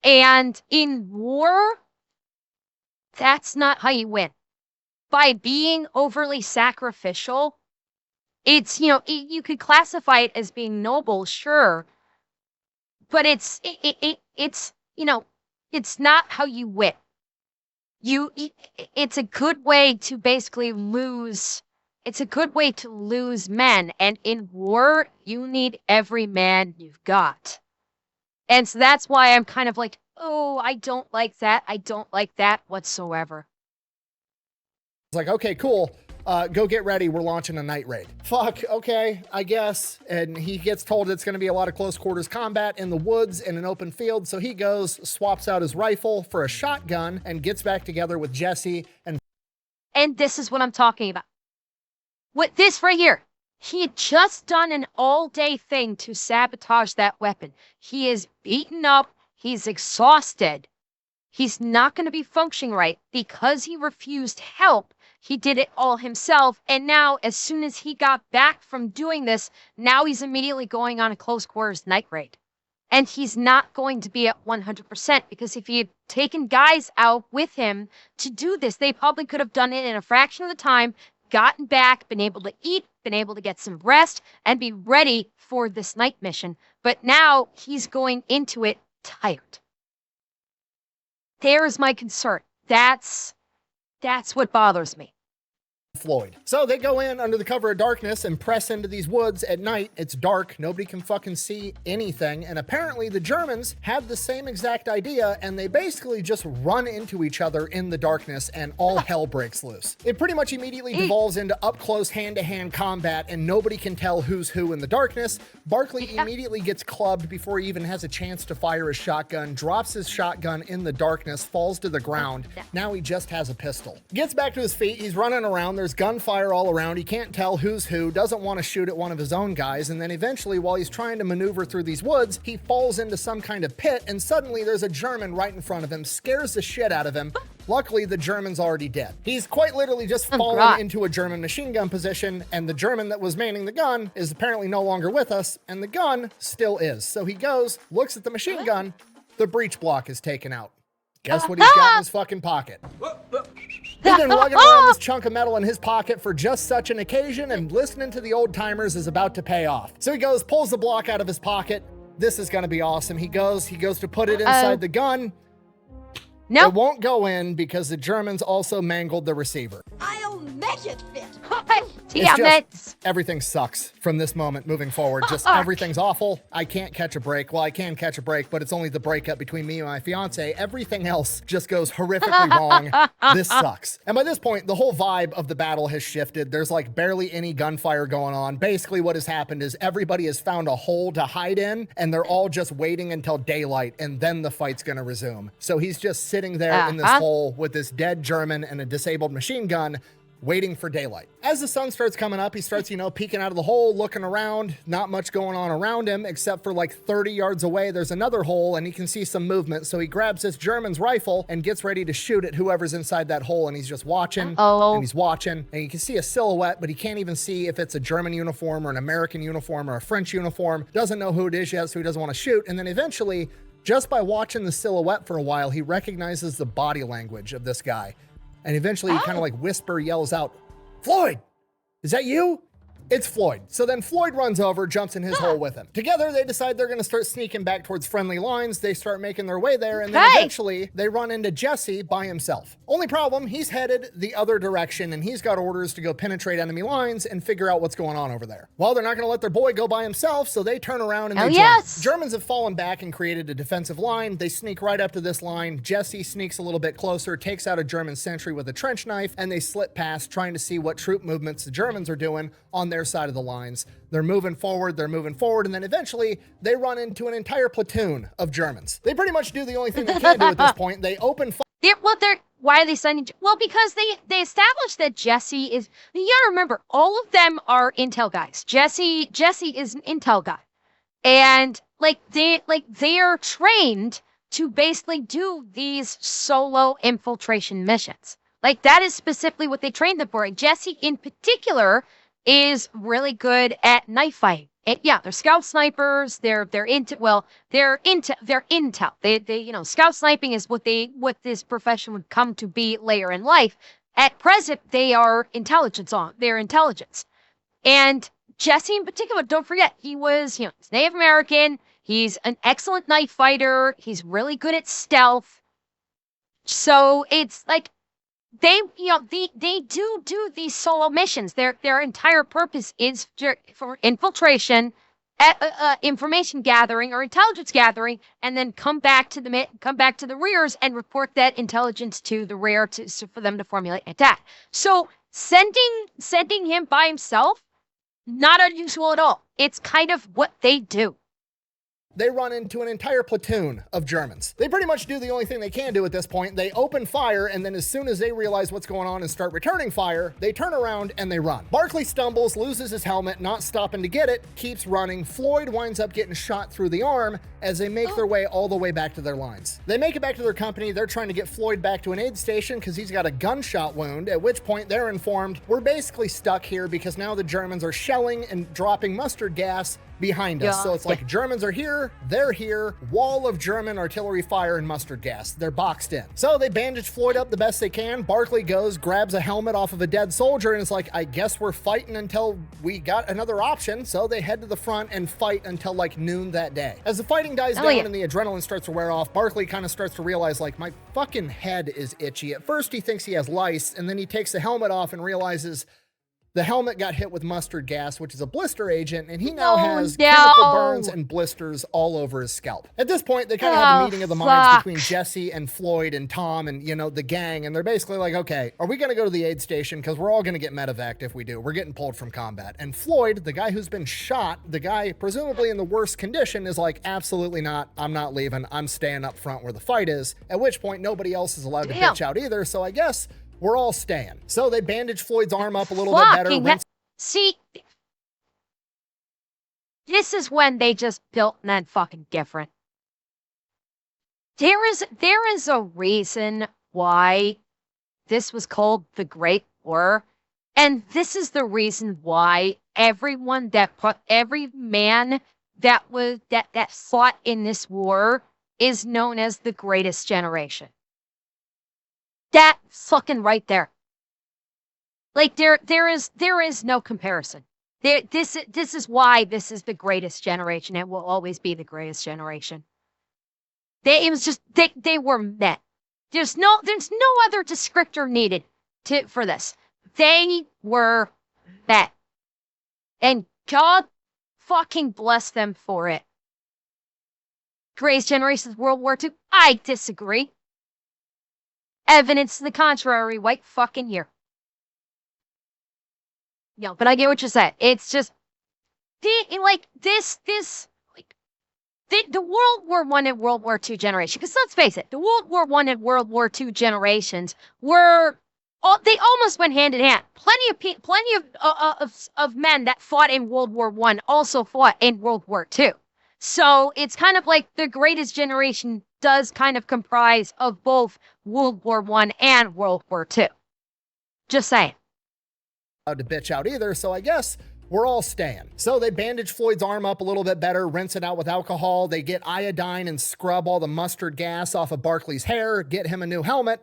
And in war, that's not how you win. By being overly sacrificial, it's, you could classify it as being noble, sure, but it's not how you win. It's a good way to basically lose. It's a good way to lose men, and in war, you need every man you've got. And so that's why I'm kind of like, oh, I don't like that. I don't like that whatsoever. It's like, okay, cool. Go get ready. We're launching a night raid. Fuck, okay, I guess. And he gets told it's going to be a lot of close quarters combat in the woods in an open field. So he goes, swaps out his rifle for a shotgun, and gets back together with Jesse. And this is what I'm talking about. With this right here. He had just done an all-day thing to sabotage that weapon. He is beaten up. He's exhausted. He's not going to be functioning right because he refused help. He did it all himself. And now, as soon as he got back from doing this, now he's immediately going on a close quarters night raid. And he's not going to be at 100% because if he had taken guys out with him to do this, they probably could have done it in a fraction of the time, gotten back, been able to eat, been able to get some rest, and be ready for this night mission. But now he's going into it tired. There's my concern. That's what bothers me. Floyd. So they go in under the cover of darkness and press into these woods at night. It's dark. Nobody can fucking see anything. And apparently the Germans had the same exact idea, and they basically just run into each other in the darkness and all hell breaks loose. It pretty much immediately devolves into up close hand-to-hand combat, and nobody can tell who's who in the darkness. Barkley immediately gets clubbed before he even has a chance to fire his shotgun, drops his shotgun in the darkness, falls to the ground. Now he just has a pistol. Gets back to his feet. He's running around. There's gunfire all around. He can't tell who's who, doesn't want to shoot at one of his own guys, and then eventually, while he's trying to maneuver through these woods, he falls into some kind of pit, and suddenly there's a German right in front of him, scares the shit out of him. Luckily, the German's already dead. He's quite literally just fallen into a German machine gun position, and the German that was manning the gun is apparently no longer with us, and the gun still is. So he goes, looks at the machine gun, the breech block is taken out. Guess what he's got in his fucking pocket? He's been lugging around this chunk of metal in his pocket for just such an occasion, and listening to the old timers is about to pay off. So he goes, pulls the block out of his pocket. This is going to be awesome. He goes to put it inside the gun. No. It won't go in because the Germans also mangled the receiver. I'll make it fit. Damn it. Everything sucks from this moment moving forward. Just everything's awful. I can't catch a break. Well, I can catch a break, but it's only the breakup between me and my fiance. Everything else just goes horrifically wrong. This sucks. And by this point, the whole vibe of the battle has shifted. There's like barely any gunfire going on. Basically what has happened is everybody has found a hole to hide in, and they're all just waiting until daylight, and then the fight's gonna resume. So he's just sitting there in this hole with this dead German and a disabled machine gun, waiting for daylight. As the sun starts coming up, he starts, peeking out of the hole, looking around. Not much going on around him, except for like 30 yards away, there's another hole, and he can see some movement. So he grabs this German's rifle and gets ready to shoot at whoever's inside that hole, and he's just watching, and he's watching, and you can see a silhouette, but he can't even see if it's a German uniform or an American uniform or a French uniform. Doesn't know who it is yet, so he doesn't want to shoot. And then eventually, just by watching the silhouette for a while, he recognizes the body language of this guy. And eventually he kind of like yells out, "Floyd, is that you?" It's Floyd. So then Floyd runs over, jumps in his hole with him. Together, they decide they're going to start sneaking back towards friendly lines. They start making their way there, and then eventually they run into Jesse by himself. Only problem, he's headed the other direction, and he's got orders to go penetrate enemy lines and figure out what's going on over there. Well, they're not going to let their boy go by himself, so they turn around and they join. Germans have fallen back and created a defensive line. They sneak right up to this line. Jesse sneaks a little bit closer, takes out a German sentry with a trench knife, and they slip past, trying to see what troop movements the Germans are doing on their side of the lines. They're moving forward, and then eventually they run into an entire platoon of Germans. They pretty much do the only thing they can do at this point. They open fire. why are they sending? Well, because they established that Jesse is. You gotta remember, all of them are intel guys. Jesse is an intel guy, and they are trained to basically do these solo infiltration missions. Like that is specifically what they trained them for. And Jesse, in particular, is really good at knife fighting. And yeah, they're scout snipers. They're intel. They scout sniping is what this profession would come to be later in life. At present, they are intelligence on. They're intelligence. And Jesse in particular, don't forget, he was, he's Native American. He's an excellent knife fighter. He's really good at stealth. So it's like they do these solo missions. Their entire purpose is for infiltration, information gathering or intelligence gathering, and then come back to the rears and report that intelligence to the rear for them to formulate an attack. So sending him by himself, not unusual at all. It's kind of what they do. They run into an entire platoon of Germans. They pretty much do the only thing they can do at this point. They open fire, and then as soon as they realize what's going on and start returning fire, they turn around and they run. Barkley stumbles, loses his helmet, not stopping to get it, keeps running. Floyd winds up getting shot through the arm as they make their way all the way back to their lines. They make it back to their company. They're trying to get Floyd back to an aid station because he's got a gunshot wound, at which point they're informed, we're basically stuck here because now the Germans are shelling and dropping mustard gas behind us. So it's like Germans are here, they're here, wall of German artillery fire and mustard gas. They're boxed in. So they bandage Floyd up the best they can. Barkley goes, grabs a helmet off of a dead soldier, and it's like, I guess we're fighting until we got another option. So they head to the front and fight until like noon that day. As the fighting dies down and the adrenaline starts to wear off, Barkley kind of starts to realize, like, my fucking head is itchy. At first he thinks he has lice, and then he takes the helmet off and realizes the helmet got hit with mustard gas, which is a blister agent, and he now has chemical burns and blisters all over his scalp. At this point, they kind of have a meeting of the minds between Jesse and Floyd and Tom and, the gang, and they're basically like, okay, are we going to go to the aid station? Because we're all going to get medevaced if we do. We're getting pulled from combat. And Floyd, the guy who's been shot, the guy presumably in the worst condition, is like, absolutely not. I'm not leaving. I'm staying up front where the fight is. At which point, nobody else is allowed to bitch out either, so I guess we're all staying. So they bandage Floyd's arm up a little bit better. See, this is when they just built men fucking different. There is a reason why this was called the Great War, and this is the reason why every man that fought in this war is known as the greatest generation. That fucking right there. Like there is no comparison. This is why this is the greatest generation and will always be the greatest generation. They were met. There's no other descriptor needed for this. They were met. And God fucking bless them for it. Greatest generation of World War II? I disagree. Evidence to the contrary, right fucking here. But I get what you said. It's just, the World War I and World War II generation, because let's face it, the World War I and World War II generations they almost went hand in hand. Plenty of men that fought in World War I also fought in World War II. So it's kind of like the greatest generation does kind of comprise of both World War I and World War II. Just saying. To bitch out either, so I guess we're all staying. So they bandage Floyd's arm up a little bit better, rinse it out with alcohol. They get iodine and scrub all the mustard gas off of Barkley's hair, get him a new helmet,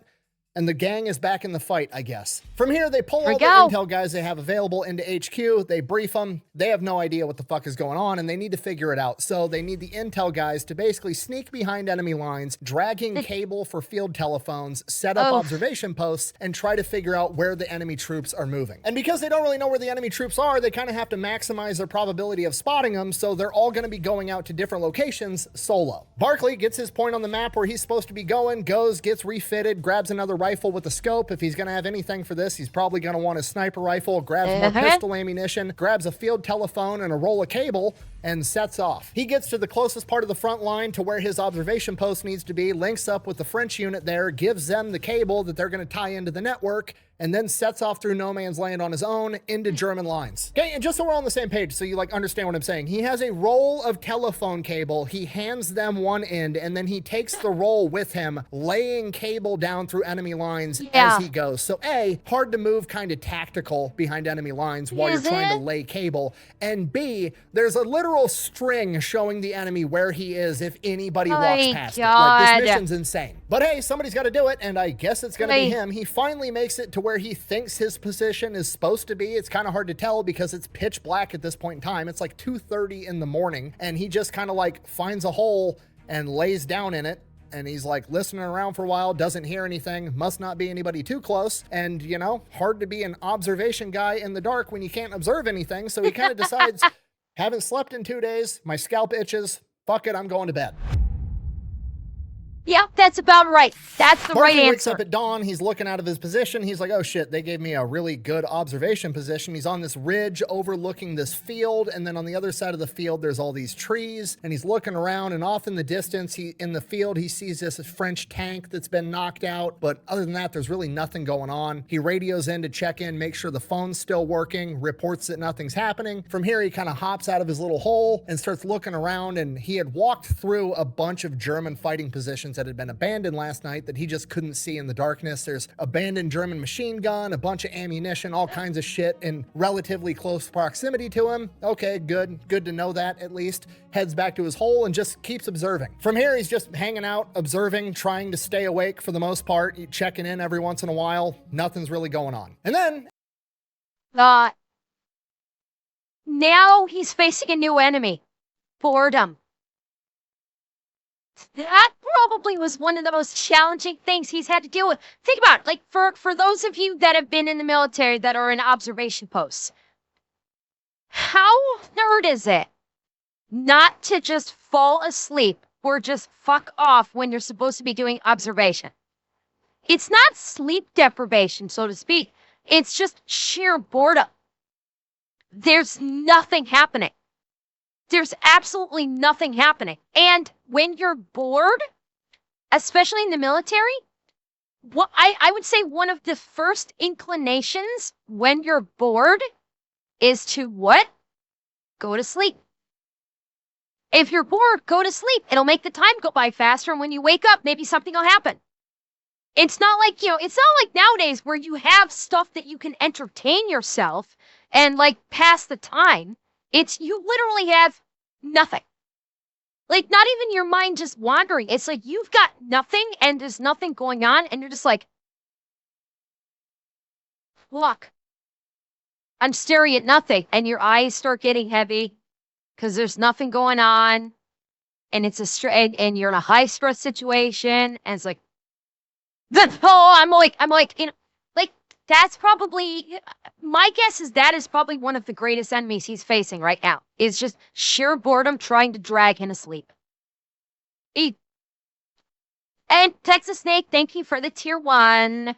and the gang is back in the fight, I guess. From here, they pull all the intel guys they have available into HQ. They brief them. They have no idea what the fuck is going on, and they need to figure it out. So they need the intel guys to basically sneak behind enemy lines, dragging cable for field telephones, set up observation posts, and try to figure out where the enemy troops are moving. And because they don't really know where the enemy troops are, they kind of have to maximize their probability of spotting them, so they're all going to be going out to different locations solo. Barkley gets his point on the map where he's supposed to be going, goes, gets refitted, grabs another rifle with a scope. If he's going to have anything for this, he's probably going to want a sniper rifle, grabs more pistol ammunition, grabs a field telephone and a roll of cable, and sets off. He gets to the closest part of the front line to where his observation post needs to be, links up with the French unit there, gives them the cable that they're going to tie into the network, and then sets off through no man's land on his own into German lines. Okay, and just so we're on the same page, so you like understand what I'm saying, he has a roll of telephone cable. He hands them one end, and then he takes the roll with him, laying cable down through enemy lines as he goes. So A, hard to move, kind of tactical behind enemy lines while you're trying to lay cable. And B, there's a literal string showing the enemy where he is if anybody walks past it. Like, this mission's insane. But hey, somebody's got to do it, and I guess it's going to be him. He finally makes it to where he thinks his position is supposed to be. It's kind of hard to tell because it's pitch black at this point in time. It's like 2:30 in the morning, and he just kind of like finds a hole and lays down in it. And he's like listening around for a while, doesn't hear anything, must not be anybody too close. And, you know, hard to be an observation guy in the dark when you can't observe anything. So he kind of decides, haven't slept in 2 days, my scalp itches, fuck it, I'm going to bed. Yep, that's about right. That's the right answer. Wakes up at dawn. He's looking out of his position. He's like, oh shit, they gave me a really good observation position. He's on this ridge overlooking this field. And then on the other side of the field, there's all these trees. And he's looking around, and off in the distance, in the field, he sees this French tank that's been knocked out. But other than that, there's really nothing going on. He radios in to check in, make sure the phone's still working, reports that nothing's happening. From here, he kind of hops out of his little hole and starts looking around. And he had walked through a bunch of German fighting positions that had been abandoned last night that he just couldn't see in the darkness. There's abandoned German machine gun, a bunch of ammunition, all kinds of shit in relatively close proximity to him. Okay, good to know that at least. Heads back to his hole and just keeps observing. From here, he's just hanging out, observing, trying to stay awake for the most part, checking in every once in a while. Nothing's really going on. And then now he's facing a new enemy. Boredom. That probably was one of the most challenging things he's had to deal with. Think about it, like for those of you that have been in the military that are in observation posts, how hard is it not to just fall asleep or just fuck off when you're supposed to be doing observation? It's not sleep deprivation, so to speak. It's just sheer boredom. There's nothing happening. There's absolutely nothing happening. And when you're bored, especially in the military, what I would say one of the first inclinations when you're bored is to what? Go to sleep. If you're bored, go to sleep. It'll make the time go by faster. And when you wake up, maybe something will happen. It's not like, it's not like nowadays where you have stuff that you can entertain yourself and like pass the time. It's you literally have nothing. Like, not even your mind just wandering. It's like you've got nothing and there's nothing going on and you're just like, look, I'm staring at nothing. And your eyes start getting heavy because there's nothing going on. And it's and you're in a high stress situation. And it's like, I'm like, like that's probably, my guess is that is probably one of the greatest enemies he's facing right now. Is just sheer boredom trying to drag him asleep. And Texas Snake, thank you for the tier 1.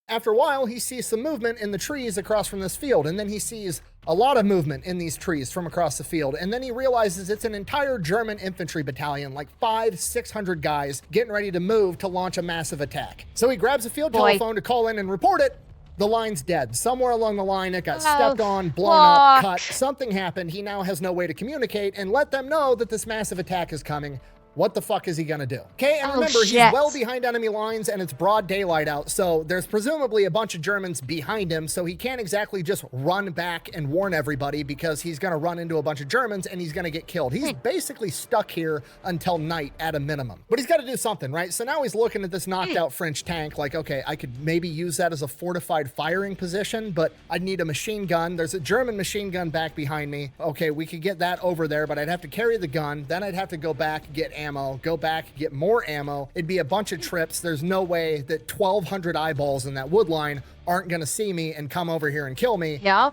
After a while, he sees some movement in the trees across from this field, and then he sees a lot of movement in these trees from across the field, and then he realizes it's an entire German infantry battalion, like 500-600 guys, getting ready to move to launch a massive attack. So he grabs a field telephone to call in and report it. The line's dead. Somewhere along the line, it got stepped on, blown up, cut. Something happened. He now has no way to communicate and let them know that this massive attack is coming. What the fuck is he gonna do? Okay, and remember, he's well behind enemy lines and it's broad daylight out, so there's presumably a bunch of Germans behind him, so he can't exactly just run back and warn everybody because he's gonna run into a bunch of Germans and he's gonna get killed. He's basically stuck here until night at a minimum. But he's gotta do something, right? So now he's looking at this knocked out French tank like, okay, I could maybe use that as a fortified firing position, but I'd need a machine gun. There's a German machine gun back behind me. Okay, we could get that over there, but I'd have to carry the gun. Then I'd have to go back, get ammo, go back, get more ammo. It'd be a bunch of trips. There's no way that 1,200 eyeballs in that wood line aren't going to see me and come over here and kill me. Yeah.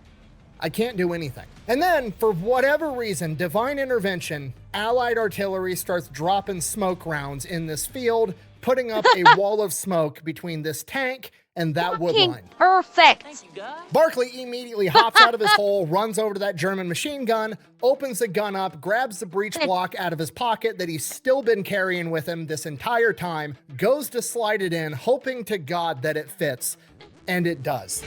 I can't do anything. And then, for whatever reason, divine intervention, Allied artillery starts dropping smoke rounds in this field, putting up a wall of smoke between this tank and that wood Fucking line. perfect. Barkley immediately hops out of his hole, runs over to that German machine gun, opens the gun up, grabs the breech block out of his pocket that he's still been carrying with him this entire time, goes to slide it in, hoping to God that it fits, and it does.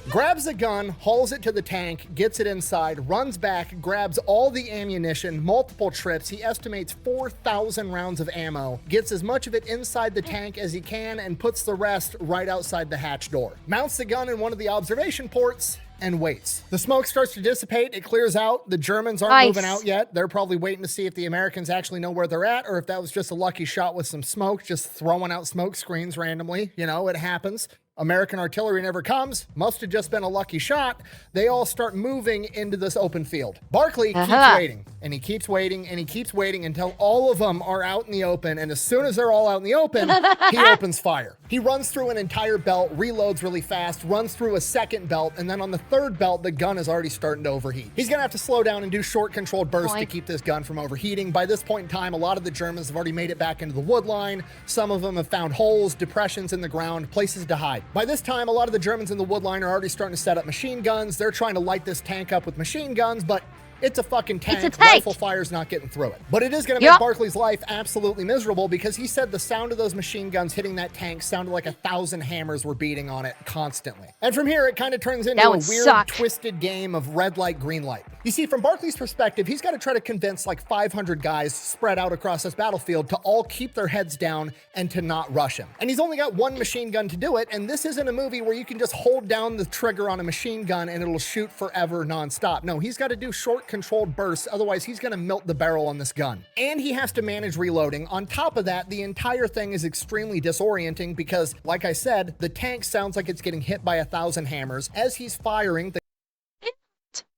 Grabs the gun, hauls it to the tank, gets it inside, runs back, grabs all the ammunition, multiple trips. He estimates 4,000 rounds of ammo, gets as much of it inside the tank as he can, and puts the rest right outside the hatch door. Mounts the gun in one of the observation ports and waits. The smoke starts to dissipate. It clears out. The Germans aren't moving out yet. They're probably waiting to see if the Americans actually know where they're at, or if that was just a lucky shot with some smoke, just throwing out smoke screens randomly. You know, it happens. American artillery never comes. Must have just been a lucky shot. They all start moving into this open field. Barkley keeps waiting, and he keeps waiting, and he keeps waiting until all of them are out in the open. And as soon as they're all out in the open, he opens fire. He runs through an entire belt, reloads really fast, runs through a second belt, and then on the third belt, the gun is already starting to overheat. He's gonna have to slow down and do short controlled bursts to keep this gun from overheating. By this point in time, a lot of the Germans have already made it back into the wood line. Some of them have found holes, depressions in the ground, places to hide. By this time, a lot of the Germans in the wood line are already starting to set up machine guns. They're trying to light this tank up with machine guns, but it's a fucking tank. It's a tank. Rifle fire's not getting through it. But it is going to make Barkley's life absolutely miserable, because he said the sound of those machine guns hitting that tank sounded like 1,000 hammers were beating on it constantly. And from here, it kind of turns into a weird, twisted game of red light, green light. You see, from Barkley's perspective, he's got to try to convince like 500 guys spread out across this battlefield to all keep their heads down and to not rush him. And he's only got one machine gun to do it, and this isn't a movie where you can just hold down the trigger on a machine gun and it'll shoot forever nonstop. No, he's got to do short controlled bursts, otherwise he's going to melt the barrel on this gun. And he has to manage reloading. On top of that, the entire thing is extremely disorienting because, like I said, the tank sounds like it's getting hit by 1,000 hammers. As he's firing,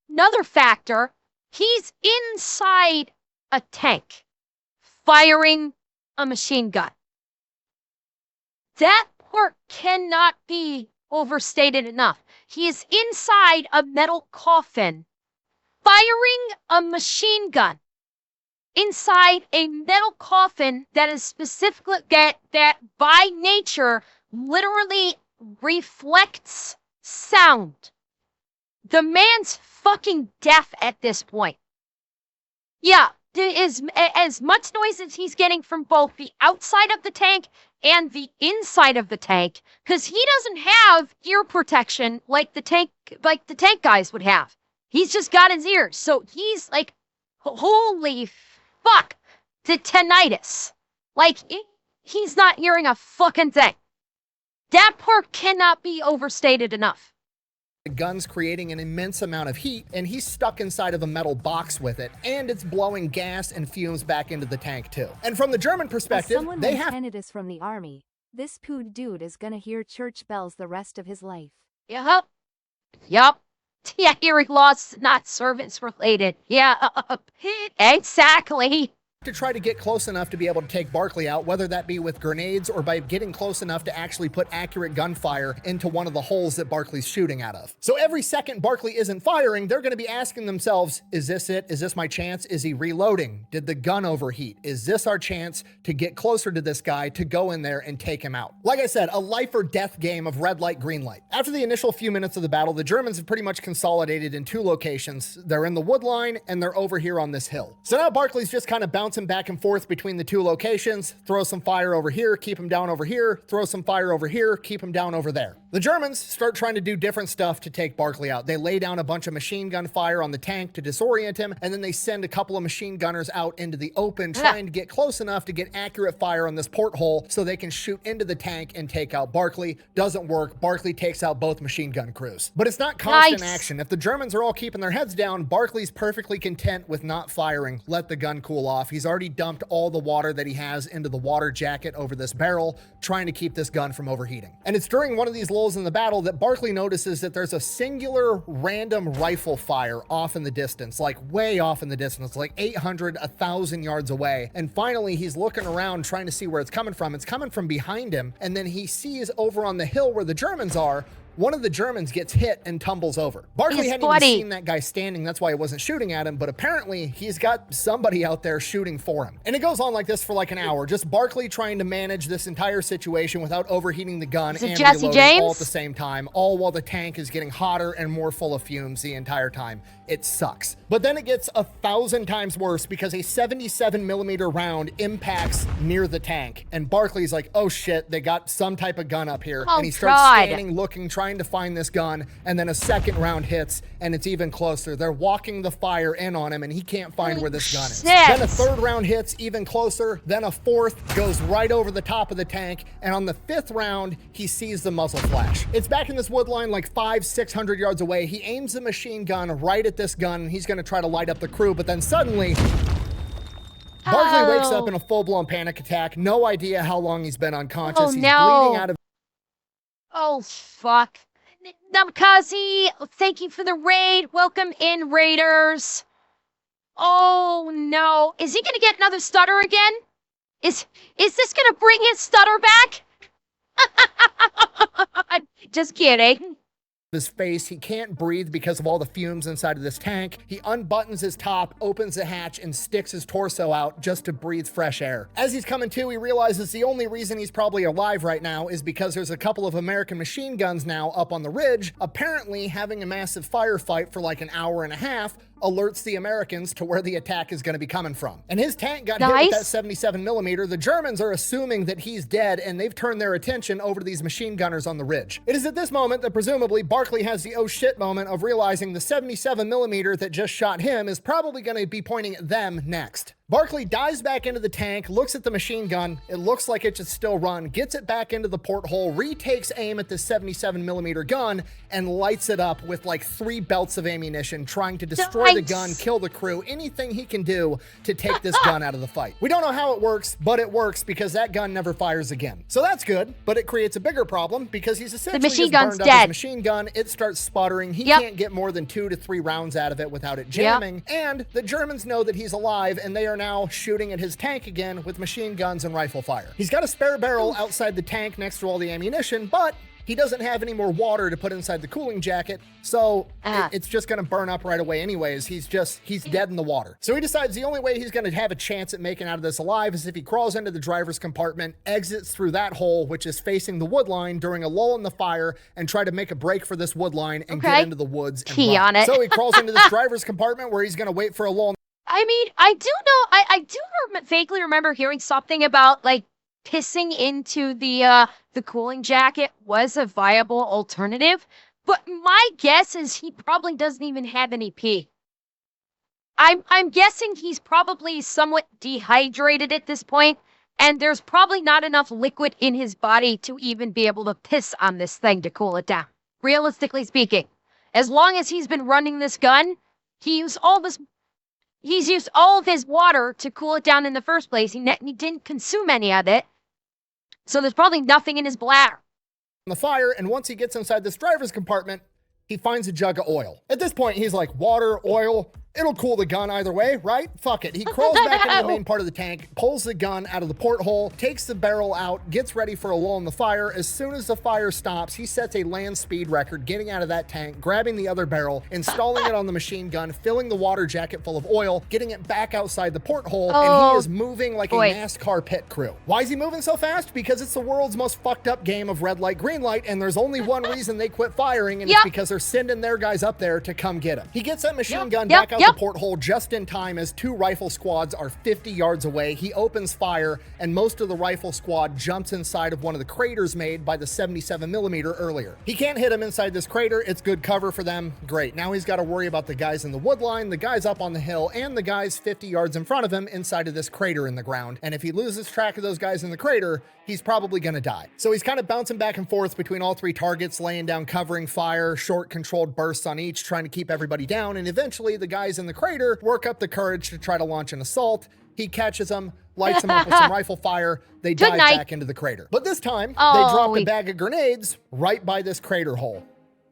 another factor, he's inside a tank firing a machine gun. That part cannot be overstated enough. He is inside a metal coffin firing a machine gun inside a metal coffin that is specifically that by nature literally reflects sound. The man's fucking deaf at this point. Yeah, there is as much noise as he's getting from both the outside of the tank and the inside of the tank, because he doesn't have ear protection like the tank guys would have. He's just got his ears. So he's like, holy fuck, the tinnitus. Like, he's not hearing a fucking thing. That part cannot be overstated enough. The gun's creating an immense amount of heat, and he's stuck inside of a metal box with it, and it's blowing gas and fumes back into the tank too. And from the German perspective, they have tinnitus from the army. This pood dude is gonna hear church bells the rest of his life. Yup. Yeah, hearing loss, not servants related. Yeah, exactly. to try to get close enough to be able to take Barkley out, whether that be with grenades or by getting close enough to actually put accurate gunfire into one of the holes that Barkley's shooting out of. So every second Barkley isn't firing, they're going to be asking themselves, is this it? Is this my chance? Is he reloading? Did the gun overheat? Is this our chance to get closer to this guy, to go in there and take him out? Like I said, a life or death game of red light, green light. After the initial few minutes of the battle, the Germans have pretty much consolidated in two locations. They're in the wood line and they're over here on this hill. So now Barkley's just kind of bouncing back and forth between the two locations, throw some fire over here, keep him down over here, throw some fire over here, keep him down over there. The Germans start trying to do different stuff to take Barkley out. They lay down a bunch of machine gun fire on the tank to disorient him, and then they send a couple of machine gunners out into the open, trying to get close enough to get accurate fire on this porthole so they can shoot into the tank and take out Barkley. Doesn't work. Barkley takes out both machine gun crews. But it's not constant action. If the Germans are all keeping their heads down, Barkley's perfectly content with not firing. Let the gun cool off. He's already dumped all the water that he has into the water jacket over this barrel, trying to keep this gun from overheating. And it's during one of these lulls in the battle that Barkley notices that there's a singular random rifle fire off in the distance, like way off in the distance, like 800, 1,000 yards away. And finally, he's looking around trying to see where it's coming from. It's coming from behind him. And then he sees over on the hill where the Germans are, one of the Germans gets hit and tumbles over. Barkley hadn't even seen that guy standing, that's why he wasn't shooting at him, but apparently he's got somebody out there shooting for him. And it goes on like this for like an hour, just Barkley trying to manage this entire situation without overheating the gun and reloading all at the same time, all while the tank is getting hotter and more full of fumes the entire time. It sucks. But then it gets 1,000 times worse because a 77mm round impacts near the tank. And Barkley's like, oh shit, they got some type of gun up here. And he starts standing, looking, trying to find this gun. And then a second round hits and it's even closer. They're walking the fire in on him and he can't find where this gun is. Then a third round hits even closer. Then a fourth goes right over the top of the tank. And on the fifth round, he sees the muzzle flash. It's back in this wood line like 500-600 yards away. He aims the machine gun right at this gun. He's going to try to light up the crew, but then suddenly Barkley wakes up in a full-blown panic attack. No idea how long he's been unconscious. He's bleeding out of... Oh, fuck. Namikaze, thank you for the raid. Welcome in, Raiders. Oh, no. Is he going to get another stutter again? Is this going to bring his stutter back? Just kidding. His face, he can't breathe because of all the fumes inside of this tank. He unbuttons his top, opens the hatch, and sticks his torso out just to breathe fresh air. As he's coming to, he realizes the only reason he's probably alive right now is because there's a couple of American machine guns now up on the ridge, apparently having a massive firefight for like an hour and a half, alerts the Americans to where the attack is going to be coming from. And his tank got hit with that 77mm. The Germans are assuming that he's dead, and they've turned their attention over to these machine gunners on the ridge. It is at this moment that presumably Barkley has the oh shit moment of realizing the 77mm that just shot him is probably going to be pointing at them next. Barkley dives back into the tank, looks at the machine gun, it looks like it should still run, gets it back into the porthole, retakes aim at the 77mm gun, and lights it up with like 3 belts of ammunition, trying to destroy the gun, kill the crew, anything he can do to take this gun out of the fight. We don't know how it works, but it works because that gun never fires again. So that's good, but it creates a bigger problem because he's essentially just burned up his machine gun, it starts sputtering, he can't get more than 2 to 3 rounds out of it without it jamming, and the Germans know that he's alive and they are now shooting at his tank again with machine guns and rifle fire. He's got a spare barrel outside the tank next to all the ammunition, but he doesn't have any more water to put inside the cooling jacket, so it's just gonna burn up right away anyways. He's dead in the water. So he decides the only way he's gonna have a chance at making out of this alive is if he crawls into the driver's compartment, exits through that hole, which is facing the wood line during a lull in the fire, and try to make a break for this wood line and get into the woods and run. So he crawls into this driver's compartment where he's gonna wait for a lull. I mean, I do know, I do vaguely remember hearing something about, like, pissing into the cooling jacket was a viable alternative, but my guess is he probably doesn't even have any pee. I'm guessing he's probably somewhat dehydrated at this point, and there's probably not enough liquid in his body to even be able to piss on this thing to cool it down. Realistically speaking, as long as he's been running this gun, he's used all of his water to cool it down in the first place. He didn't consume any of it. So there's probably nothing in his bladder. The fire, and once he gets inside this driver's compartment, he finds a jug of oil. At this point, he's like, water, oil, it'll cool the gun either way, right? Fuck it. He crawls back into the main part of the tank, pulls the gun out of the porthole, takes the barrel out, gets ready for a lull in the fire. As soon as the fire stops, he sets a land speed record, getting out of that tank, grabbing the other barrel, installing it on the machine gun, filling the water jacket full of oil, getting it back outside the porthole, and he is moving like a NASCAR pit crew. Why is he moving so fast? Because it's the world's most fucked up game of red light, green light, and there's only one reason they quit firing, and it's because they're sending their guys up there to come get him. He gets that machine gun back out the porthole just in time as 2 rifle squads are 50 yards away. He opens fire, and most of the rifle squad jumps inside of one of the craters made by the 77mm earlier. He can't hit him inside this crater. It's good cover for them. Great. Now he's got to worry about the guys in the wood line, the guys up on the hill, and the guys 50 yards in front of him inside of this crater in the ground. And if he loses track of those guys in the crater, he's probably going to die. So he's kind of bouncing back and forth between all 3 targets, laying down covering fire, short controlled bursts on each, trying to keep everybody down. And eventually the guys in the crater work up the courage to try to launch an assault. He catches them, lights them up with some rifle fire. They dive back into the crater. But this time, they drop a bag of grenades right by this crater hole.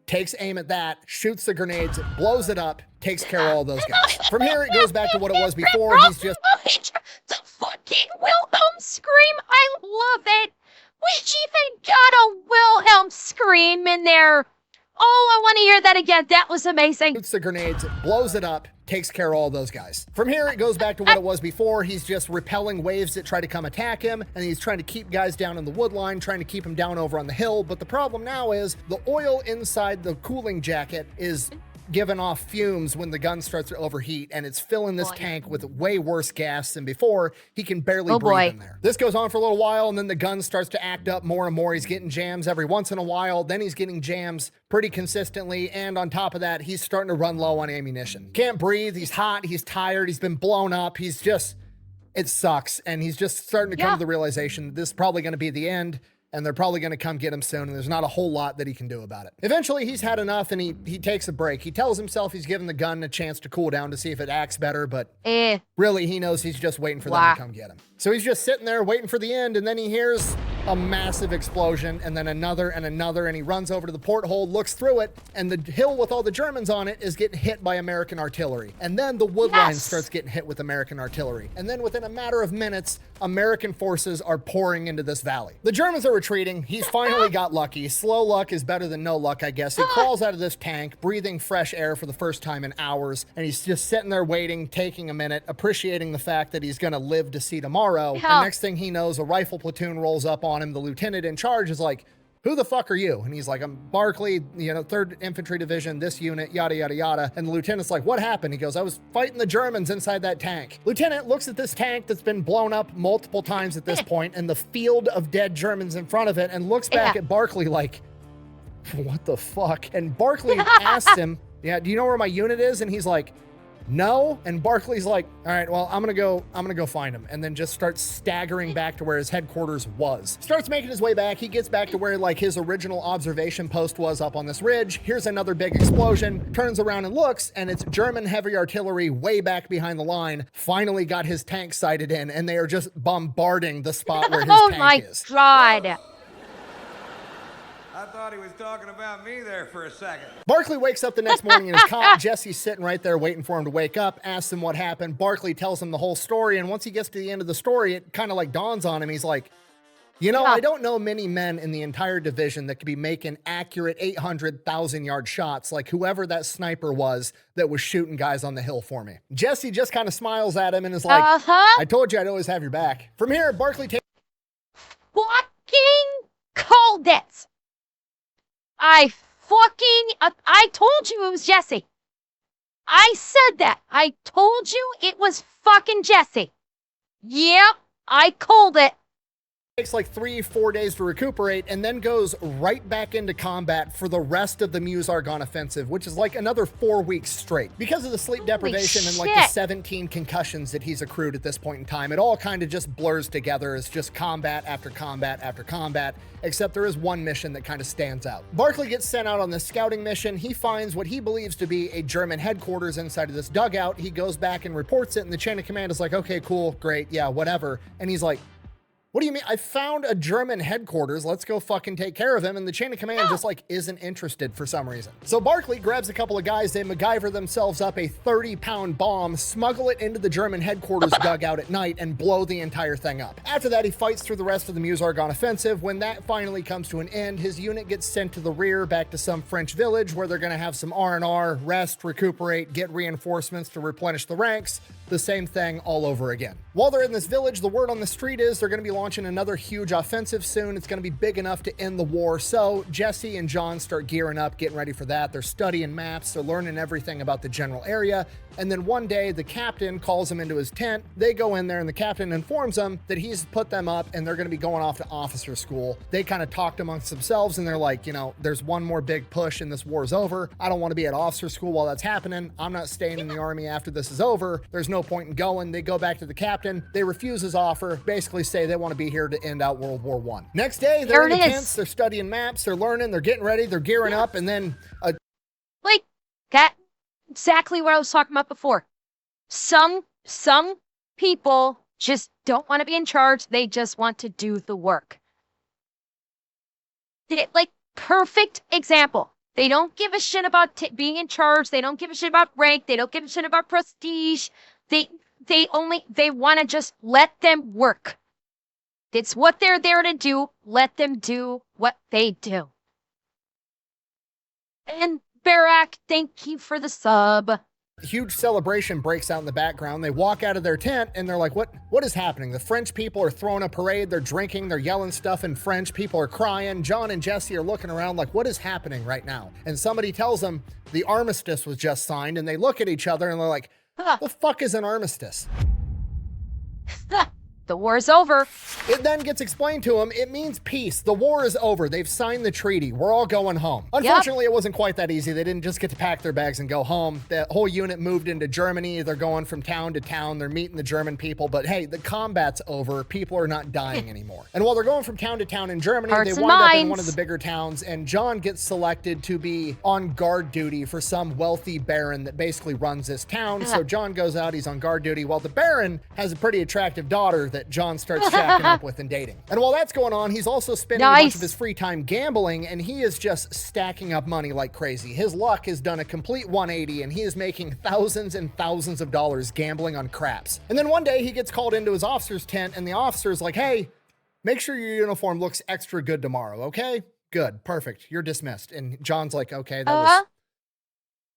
Takes aim at that, shoots the grenades, blows it up, takes care of all those guys. From here, it goes back to what it was before. He's just... The fucking Wilhelm scream! I love it! We even got a Wilhelm scream in there. Oh, I want to hear that again. That was amazing. Shoots the grenades, blows it up, takes care of all those guys. From here, it goes back to what it was before. He's just repelling waves that try to come attack him, and he's trying to keep guys down in the wood line, trying to keep them down over on the hill. But the problem now is the oil inside the cooling jacket is giving off fumes when the gun starts to overheat, and it's filling this tank with way worse gas than before. He can barely breathe in there. This goes on for a little while, and then the gun starts to act up more and more. He's getting jams every once in a while, then he's getting jams pretty consistently, and on top of that, he's starting to run low on ammunition. Can't breathe, he's hot, he's tired, he's been blown up, he's just, it sucks, and he's just starting to come to the realization that this is probably going to be the end, and they're probably going to come get him soon, and there's not a whole lot that he can do about it. Eventually, he's had enough, and he takes a break. He tells himself he's giving the gun a chance to cool down to see if it acts better, but really, he knows he's just waiting for them to come get him. So he's just sitting there waiting for the end, and then he hears a massive explosion, and then another and another, and he runs over to the porthole, looks through it, and the hill with all the Germans on it is getting hit by American artillery. And then the wood line starts getting hit with American artillery. And then within a matter of minutes, American forces are pouring into this valley. The Germans are retreating. He's finally got lucky. Slow luck is better than no luck, I guess. He crawls out of this tank, breathing fresh air for the first time in hours, and he's just sitting there waiting, taking a minute, appreciating the fact that he's gonna live to see tomorrow. And next thing he knows, a rifle platoon rolls up on him. The lieutenant in charge is like, "Who the fuck are you?" And he's like, "I'm Barkley, 3rd Infantry Division, this unit, yada, yada, yada." And the lieutenant's like, "What happened?" He goes, "I was fighting the Germans inside that tank." Lieutenant looks at this tank that's been blown up multiple times at this point and the field of dead Germans in front of it, and looks back at Barkley like, "What the fuck?" And Barkley asks him, "Yeah, do you know where my unit is?" And he's like, "No." And Barkley's like, "All right, well, I'm gonna go find him," and then just starts staggering back to where his headquarters was. Starts making his way back. He gets back to where like his original observation post was up on this ridge. Here's another big explosion, turns around and looks, and it's German heavy artillery way back behind the line. Finally got his tank sighted in, and they are just bombarding the spot where his tank is. Oh my God. I thought he was talking about me there for a second. Barkley wakes up the next morning in his cot. Jesse's sitting right there waiting for him to wake up, asks him what happened. Barkley tells him the whole story, and once he gets to the end of the story, it kind of like dawns on him. He's like, I don't know many men in the entire division that could be making accurate 800,000-yard shots like whoever that sniper was that was shooting guys on the hill for me. Jesse just kind of smiles at him and is like, "I told you I'd always have your back." From here, Barkley takes... Fucking called it. I told you it was Jesse. I said that. I told you it was fucking Jesse. Yep, I called it. Takes like 3-4 days to recuperate, and then goes right back into combat for the rest of the Meuse-Argonne offensive, which is like another 4 weeks straight. Because of the sleep deprivation and like the 17 concussions that he's accrued at this point in time, it all kind of just blurs together as just combat after combat after combat, except there is one mission that kind of stands out. Barkley gets sent out on this scouting mission. He finds what he believes to be a German headquarters inside of this dugout. He goes back and reports it, and the chain of command is like, "Okay, cool, great, yeah, whatever." And he's like, "What do you mean? I found a German headquarters. Let's go fucking take care of him." And the chain of command just like isn't interested for some reason. So Barkley grabs a couple of guys. They MacGyver themselves up a 30-pound bomb, smuggle it into the German headquarters dugout at night, and blow the entire thing up. After that, he fights through the rest of the Meuse-Argonne offensive. When that finally comes to an end, his unit gets sent to the rear back to some French village where they're going to have some R&R, rest, recuperate, get reinforcements to replenish the ranks. The same thing all over again. While they're in this village, the word on the street is they're going to be launching another huge offensive soon. It's going to be big enough to end the war. So Jesse and John start gearing up, getting ready for that. They're studying maps. They're learning everything about the general area. And then one day the captain calls them into his tent. They go in there and the captain informs them that he's put them up and they're going to be going off to officer school. They kind of talked amongst themselves and they're like, there's one more big push and this war's over. I don't want to be at officer school while that's happening. I'm not staying in the army after this is over. There's no point in going. They go back to the captain. They refuse his offer, basically say they want to be here to end out World War I. Next day, they're in the tents. They're studying maps. They're learning. They're getting ready. They're gearing up. And then exactly what I was talking about before. Some people just don't want to be in charge. They just want to do the work. Perfect example. They don't give a shit about being in charge. They don't give a shit about rank. They don't give a shit about prestige. They want to just let them work. It's what they're there to do. Let them do what they do. And Barak, thank you for the sub. Huge celebration breaks out in the background. They walk out of their tent and they're like, what is happening? The French people are throwing a parade. They're drinking. They're yelling stuff in French. People are crying. John and Jesse are looking around like, what is happening right now? And somebody tells them the armistice was just signed, and they look at each other and they're like, the fuck is an armistice? The war's over. It then gets explained to them. It means peace. The war is over. They've signed the treaty. We're all going home. Unfortunately, It wasn't quite that easy. They didn't just get to pack their bags and go home. The whole unit moved into Germany. They're going from town to town. They're meeting the German people. But hey, the combat's over. People are not dying anymore. And while they're going from town to town in Germany, they wind up in one of the bigger towns, and John gets selected to be on guard duty for some wealthy baron that basically runs this town. So John goes out. He's on guard duty, while the baron has a pretty attractive daughter that John starts shacking up with and dating. And while that's going on, he's also spending a bunch of his free time gambling, and he is just stacking up money like crazy. His luck has done a complete 180, and he is making thousands and thousands of dollars gambling on craps. And then one day he gets called into his officer's tent, and the officer's like, hey, make sure your uniform looks extra good tomorrow, okay? Good, perfect, you're dismissed. And John's like, okay,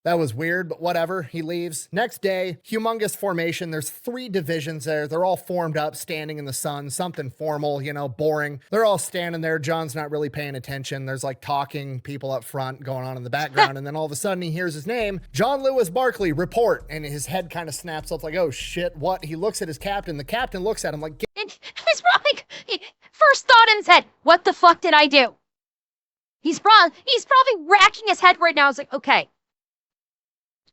that was weird, but whatever. He leaves. Next day, humongous formation. There's 3 divisions there. They're all formed up, standing in the sun. Something formal, you know, boring. They're all standing there. John's not really paying attention. There's like talking people up front going on in the background. And then all of a sudden he hears his name, John Lewis Barkley, report. And his head kind of snaps up like, oh shit, what? He looks at his captain. The captain looks at him like, he's probably, first thought in his head, what the fuck did I do? He's probably racking his head right now. He's like, okay.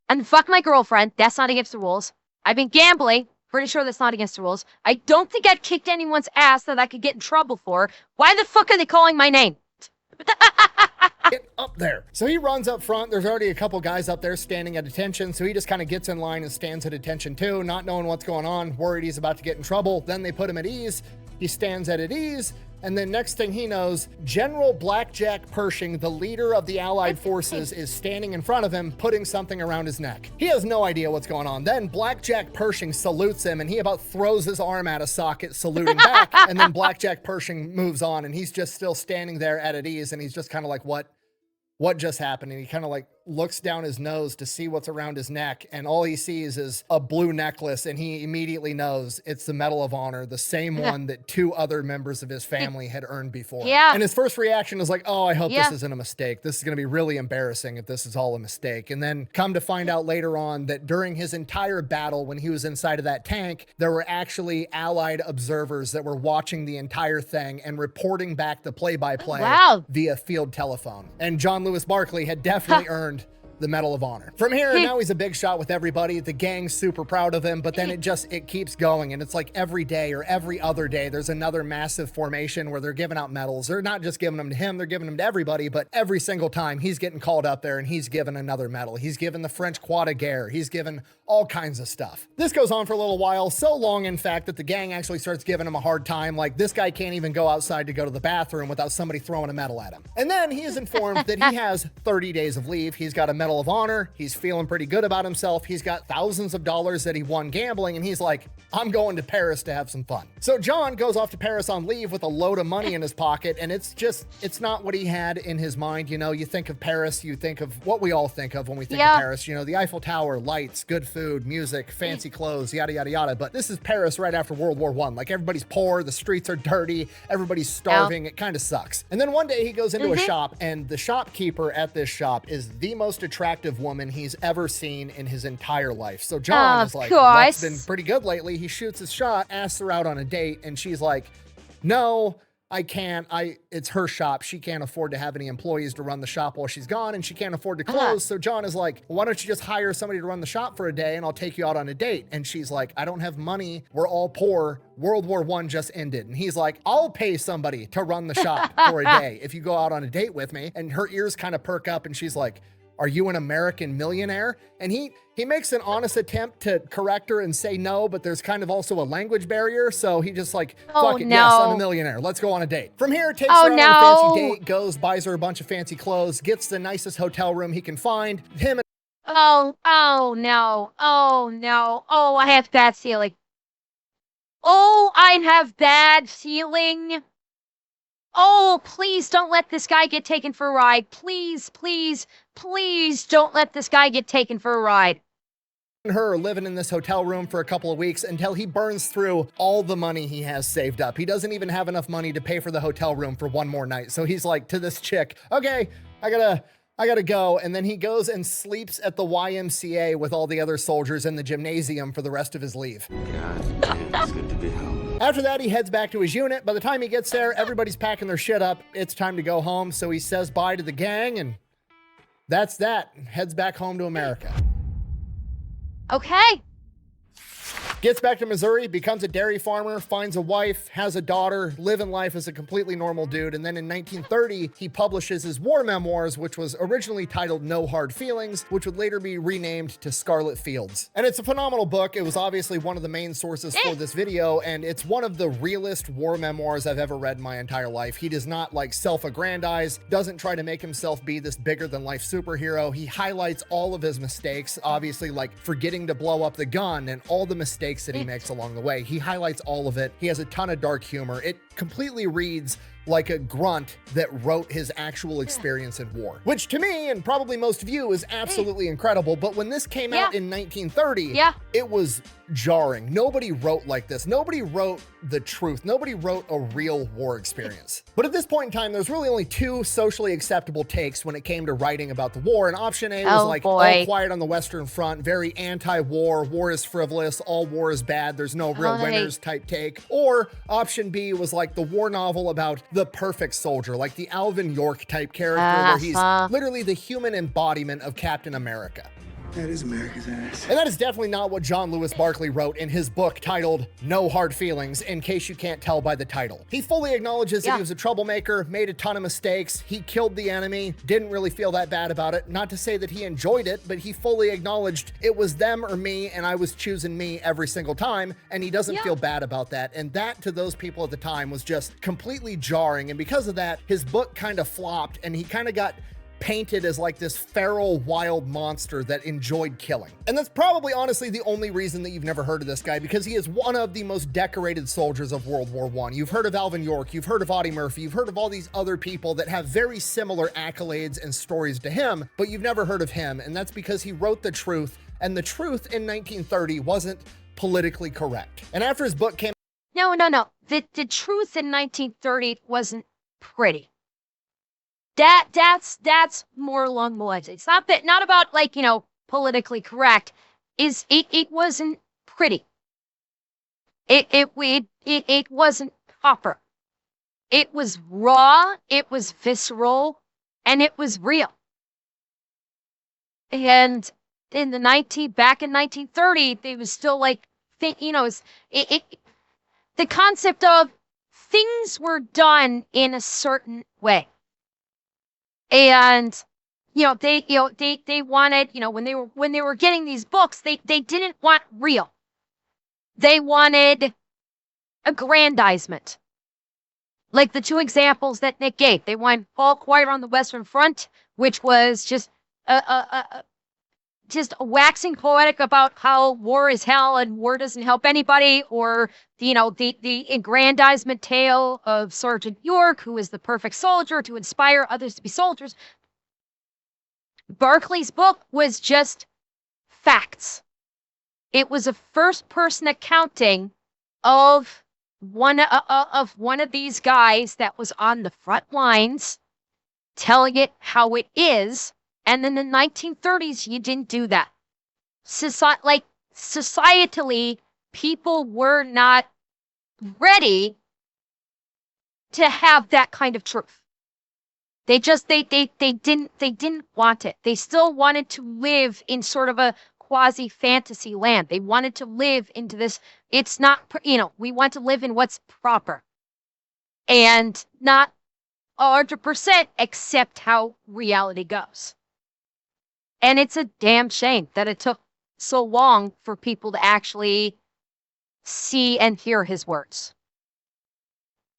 And fuck my girlfriend. That's not against the rules. I've been gambling. Pretty sure that's not against the rules. I don't think I've kicked anyone's ass that I could get in trouble for. Why the fuck are they calling my name? Get up there. So he runs up front. There's already a couple guys up there standing at attention. So he just kind of gets in line and stands at attention too, not knowing what's going on, worried he's about to get in trouble. Then they put him at ease. He stands at ease. And then next thing he knows, General Blackjack Pershing, the leader of the Allied forces, is standing in front of him, putting something around his neck. He has no idea what's going on. Then Blackjack Pershing salutes him, and he about throws his arm out of socket, saluting back. And then Blackjack Pershing moves on, and he's just still standing there at ease, and he's just kind of like, what just happened? And he kind of like looks down his nose to see what's around his neck, and all he sees is a blue necklace, and he immediately knows it's the Medal of Honor, the same one that 2 other members of his family had earned before. And his first reaction is like, oh, I hope this isn't a mistake. This is going to be really embarrassing if this is all a mistake. And then come to find out later on that during his entire battle, when he was inside of that tank, there were actually Allied observers that were watching the entire thing and reporting back the play-by-play via field telephone. And John Lewis Barkley had definitely earned the Medal of Honor. From here, now he's a big shot with everybody. The gang's super proud of him, but then it keeps going, and it's like every day or every other day, there's another massive formation where they're giving out medals. They're not just giving them to him, they're giving them to everybody, but every single time he's getting called up there and he's given another medal. He's given the French Croix de Guerre. He's given all kinds of stuff. This goes on for a little while, so long, in fact, that the gang actually starts giving him a hard time. Like, this guy can't even go outside to go to the bathroom without somebody throwing a medal at him. And then he is informed that he has 30 days of leave. He's got a Medal of Honor. He's feeling pretty good about himself. He's got thousands of dollars that he won gambling, and he's like, I'm going to Paris to have some fun. So John goes off to Paris on leave with a load of money in his pocket, and it's not what he had in his mind. You know, you think of Paris, you think of what we all think of when we think of Paris. You know, the Eiffel Tower, lights, good food, music, fancy clothes, yada, yada, yada. But this is Paris right after World War I. Like, everybody's poor, the streets are dirty, everybody's starving. It kind of sucks. And then one day he goes into a shop, and the shopkeeper at this shop is the most attractive woman he's ever seen in his entire life. So John is like, luck's been pretty good lately. He shoots his shot, asks her out on a date, and she's like, no, I can't. It's her shop. She can't afford to have any employees to run the shop while she's gone, and she can't afford to close. So John is like, why don't you just hire somebody to run the shop for a day, and I'll take you out on a date? And she's like, I don't have money. We're all poor. World War I just ended. And he's like, I'll pay somebody to run the shop for a day if you go out on a date with me. And her ears kind of perk up, and she's like, are you an American millionaire? And he makes an honest attempt to correct her and say no, but there's kind of also a language barrier. So he just like, fuck it, yes, I'm a millionaire. Let's go on a date. From here, takes her out on a fancy date, goes, buys her a bunch of fancy clothes, gets the nicest hotel room he can find. Him and oh no. Oh, I have bad feeling. Oh, I have bad feeling. Oh, please don't let this guy get taken for a ride. Please, please, please don't let this guy get taken for a ride. Her living in this hotel room for a couple of weeks until he burns through all the money he has saved up. He doesn't even have enough money to pay for the hotel room for one more night. So he's like to this chick, okay, I gotta go. And then he goes and sleeps at the YMCA with all the other soldiers in the gymnasium for the rest of his leave. God damn, it's good to be home. After that, he heads back to his unit. By the time he gets there, everybody's packing their shit up. It's time to go home. So he says bye to the gang, and that's that. Heads back home to America. Okay. Gets back to Missouri, becomes a dairy farmer, finds a wife, has a daughter, living life as a completely normal dude. And then in 1930, he publishes his war memoirs, which was originally titled No Hard Feelings, which would later be renamed to Scarlet Fields. And it's a phenomenal book. It was obviously one of the main sources for this video, and it's one of the realest war memoirs I've ever read in my entire life. He does not like self-aggrandize, doesn't try to make himself be this bigger than life superhero. He highlights all of his mistakes, obviously like forgetting to blow up the gun and all the mistakes that he makes along the way. He highlights all of it. He has a ton of dark humor. It completely reads like a grunt that wrote his actual experience in war, which to me, and probably most of you, is absolutely incredible. But when this came out in 1930, it was jarring. Nobody wrote like this. Nobody wrote the truth. Nobody wrote a real war experience. But at this point in time, there's really only two socially acceptable takes when it came to writing about the war. And option A was like, all quiet on the Western Front, very anti-war, war is frivolous, all war is bad, there's no real winners type take. Or option B was like the war novel about the perfect soldier, like the Alvin York type character, where he's literally the human embodiment of Captain America. That is America's ass. And that is definitely not what John Lewis Barclay wrote in his book titled No Hard Feelings, in case you can't tell by the title. He fully acknowledges that he was a troublemaker, made a ton of mistakes, he killed the enemy, didn't really feel that bad about it. Not to say that he enjoyed it, but he fully acknowledged it was them or me, and I was choosing me every single time, and he doesn't feel bad about that. And that, to those people at the time, was just completely jarring. And because of that, his book kind of flopped, and he kind of got painted as like this feral wild monster that enjoyed killing. And that's probably honestly the only reason that you've never heard of this guy, because he is one of the most decorated soldiers of World War I. You've heard of Alvin York, you've heard of Audie Murphy, you've heard of all these other people that have very similar accolades and stories to him, but you've never heard of him. And that's because he wrote the truth, and the truth in 1930 wasn't politically correct. And after his book came— No. The truth in 1930 wasn't pretty. That's more along the lines. It's not about like, you know, politically correct. It wasn't pretty. It wasn't proper. It was raw, it was visceral, and it was real. And in back in 1930, they was still like, you know, the concept of things were done in a certain way. And, they wanted, when they were getting these books, they didn't want real. They wanted aggrandizement. Like the two examples that Nick gave. They wanted All Quiet on the Western Front, which was just waxing poetic about how war is hell and war doesn't help anybody, or the aggrandizement tale of Sergeant York, who is the perfect soldier to inspire others to be soldiers. Barclay's book was just facts. It was a first-person accounting of one of these guys that was on the front lines, telling it how it is. And in the 1930s, you didn't do that. Societally, people were not ready to have that kind of truth. They didn't want it. They still wanted to live in sort of a quasi fantasy land. They wanted to live into this. It's not, we want to live in what's proper and not 100% accept how reality goes. And it's a damn shame that it took so long for people to actually see and hear his words.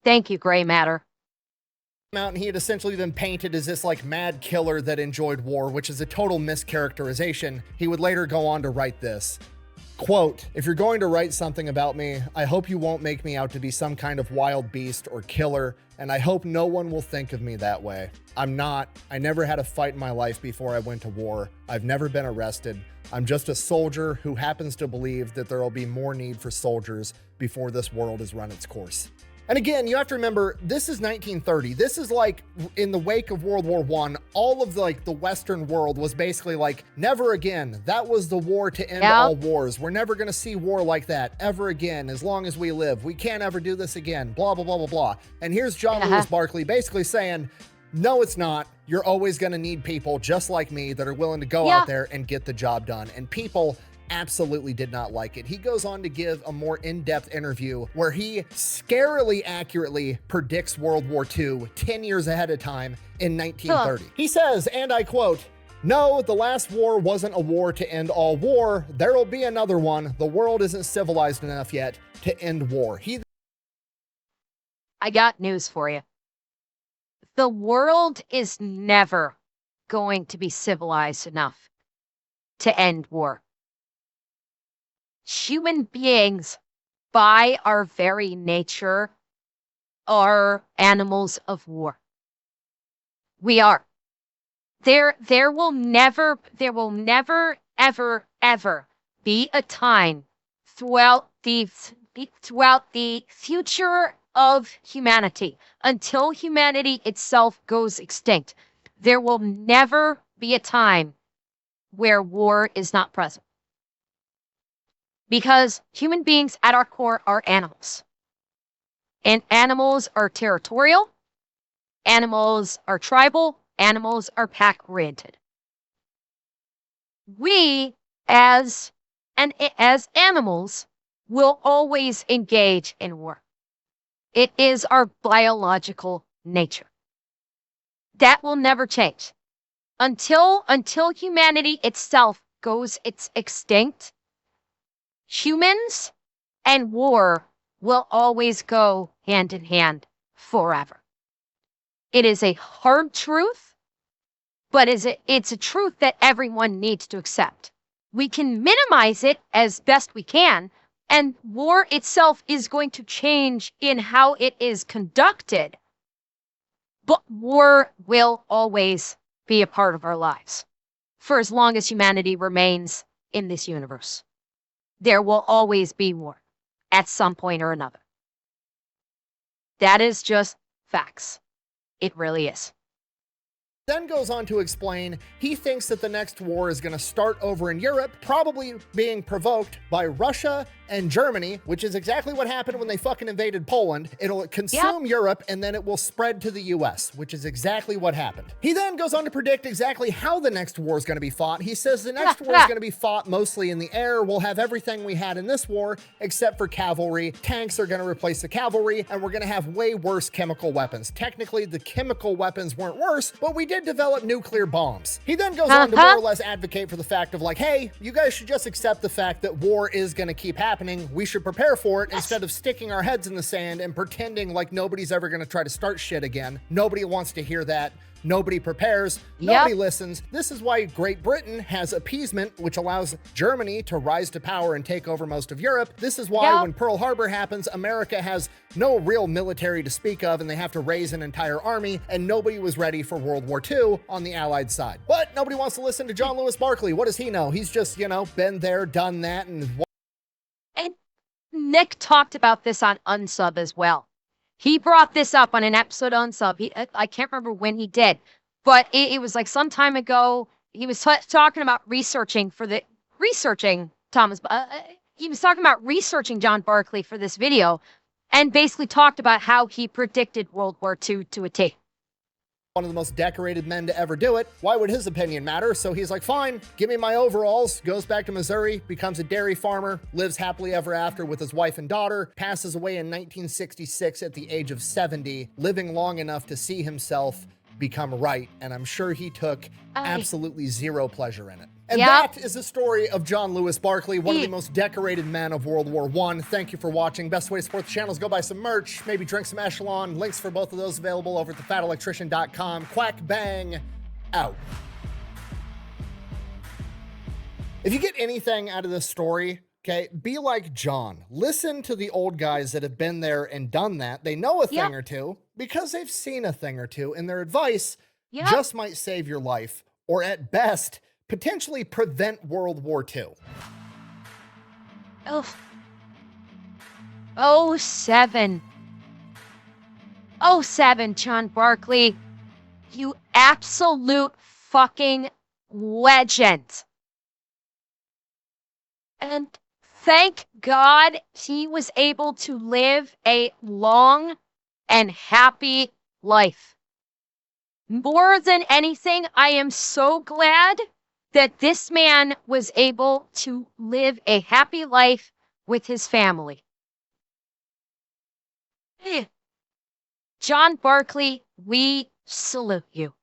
Thank you, Gray Matter. Out, and he had essentially been painted as this like mad killer that enjoyed war, which is a total mischaracterization. He would later go on to write this. Quote, if you're going to write something about me, I hope you won't make me out to be some kind of wild beast or killer, and I hope no one will think of me that way. I'm not. I never had a fight in my life before I went to war. I've never been arrested. I'm just a soldier who happens to believe that there will be more need for soldiers before this world has run its course. And again, you have to remember, this is 1930. This is like in the wake of World War I, all of the Western world was basically like, never again. That was the war to end all wars. We're never going to see war like that ever again as long as we live. We can't ever do this again, blah, blah, blah, blah, blah. And here's John Lewis Barclay basically saying, no, it's not. You're always going to need people just like me that are willing to go out there and get the job done. And people absolutely did not like it. He goes on to give a more in-depth interview where he scarily accurately predicts World War II 10 years ahead of time in 1930. He says, and I quote, no, the last war wasn't a war to end all war. There'll be another one. The world isn't civilized enough yet to end war. I got news for you. The world is never going to be civilized enough to end war. Human beings, by our very nature, are animals of war. We are. There will never, ever, ever be a time throughout the future of humanity, until humanity itself goes extinct. There will never be a time where war is not present. Because human beings at our core are animals. And animals are territorial, animals are tribal, animals are pack-oriented. We, as animals, will always engage in war. It is our biological nature. That will never change. Until humanity itself goes extinct, humans and war will always go hand in hand forever. It is a hard truth, but it's a truth that everyone needs to accept. We can minimize it as best we can, and war itself is going to change in how it is conducted, but war will always be a part of our lives for as long as humanity remains in this universe. There will always be war at some point or another. That is just facts. It really is. Then goes on to explain he thinks that the next war is going to start over in Europe, probably being provoked by Russia and Germany, which is exactly what happened when they fucking invaded Poland. It'll consume Europe and then it will spread to the US, which is exactly what happened. He then goes on to predict exactly how the next war is going to be fought. He says the next war is going to be fought mostly in the air. We'll have everything we had in this war except for cavalry. Tanks are going to replace the cavalry, and we're going to have way worse chemical weapons. Technically, the chemical weapons weren't worse, but we did develop nuclear bombs. He then goes on to more or less advocate for the fact of like, hey, you guys should just accept the fact that war is going to keep happening. We should prepare for it instead of sticking our heads in the sand and pretending like nobody's ever going to try to start shit again. Nobody wants to hear that. Nobody prepares. Nobody listens. This is why Great Britain has appeasement, which allows Germany to rise to power and take over most of Europe. This is why when Pearl Harbor happens, America has no real military to speak of, and they have to raise an entire army, and nobody was ready for World War II on the Allied side. But nobody wants to listen to John Lewis Barclay. What does he know? He's just, been there, done that, and Nick talked about this on Unsub as well. He brought this up on an episode on Unsub. I can't remember when he did, but it was like some time ago. He was talking about researching John Barclay for this video, and basically talked about how he predicted World War II to a T. One of the most decorated men to ever do it. Why would his opinion matter? So he's like, fine, give me my overalls, goes back to Missouri, becomes a dairy farmer, lives happily ever after with his wife and daughter, passes away in 1966 at the age of 70, living long enough to see himself become right. And I'm sure he took absolutely zero pleasure in it. And that is the story of John Lewis Barclay, one of the most decorated men of World War I. Thank you for watching. Best way to support the channel is go buy some merch, maybe drink some Echelon. Links for both of those available over at thefatelectrician.com. Quack bang, out. If you get anything out of this story, Okay, be like John. Listen to the old guys that have been there and done that. They know a thing or two because they've seen a thing or two, and their advice just might save your life, or at best, potentially prevent World War II. Oh, 07. 07, John Barkley. You absolute fucking legend. And thank God he was able to live a long and happy life. More than anything, I am so glad that this man was able to live a happy life with his family. John Barkley, we salute you.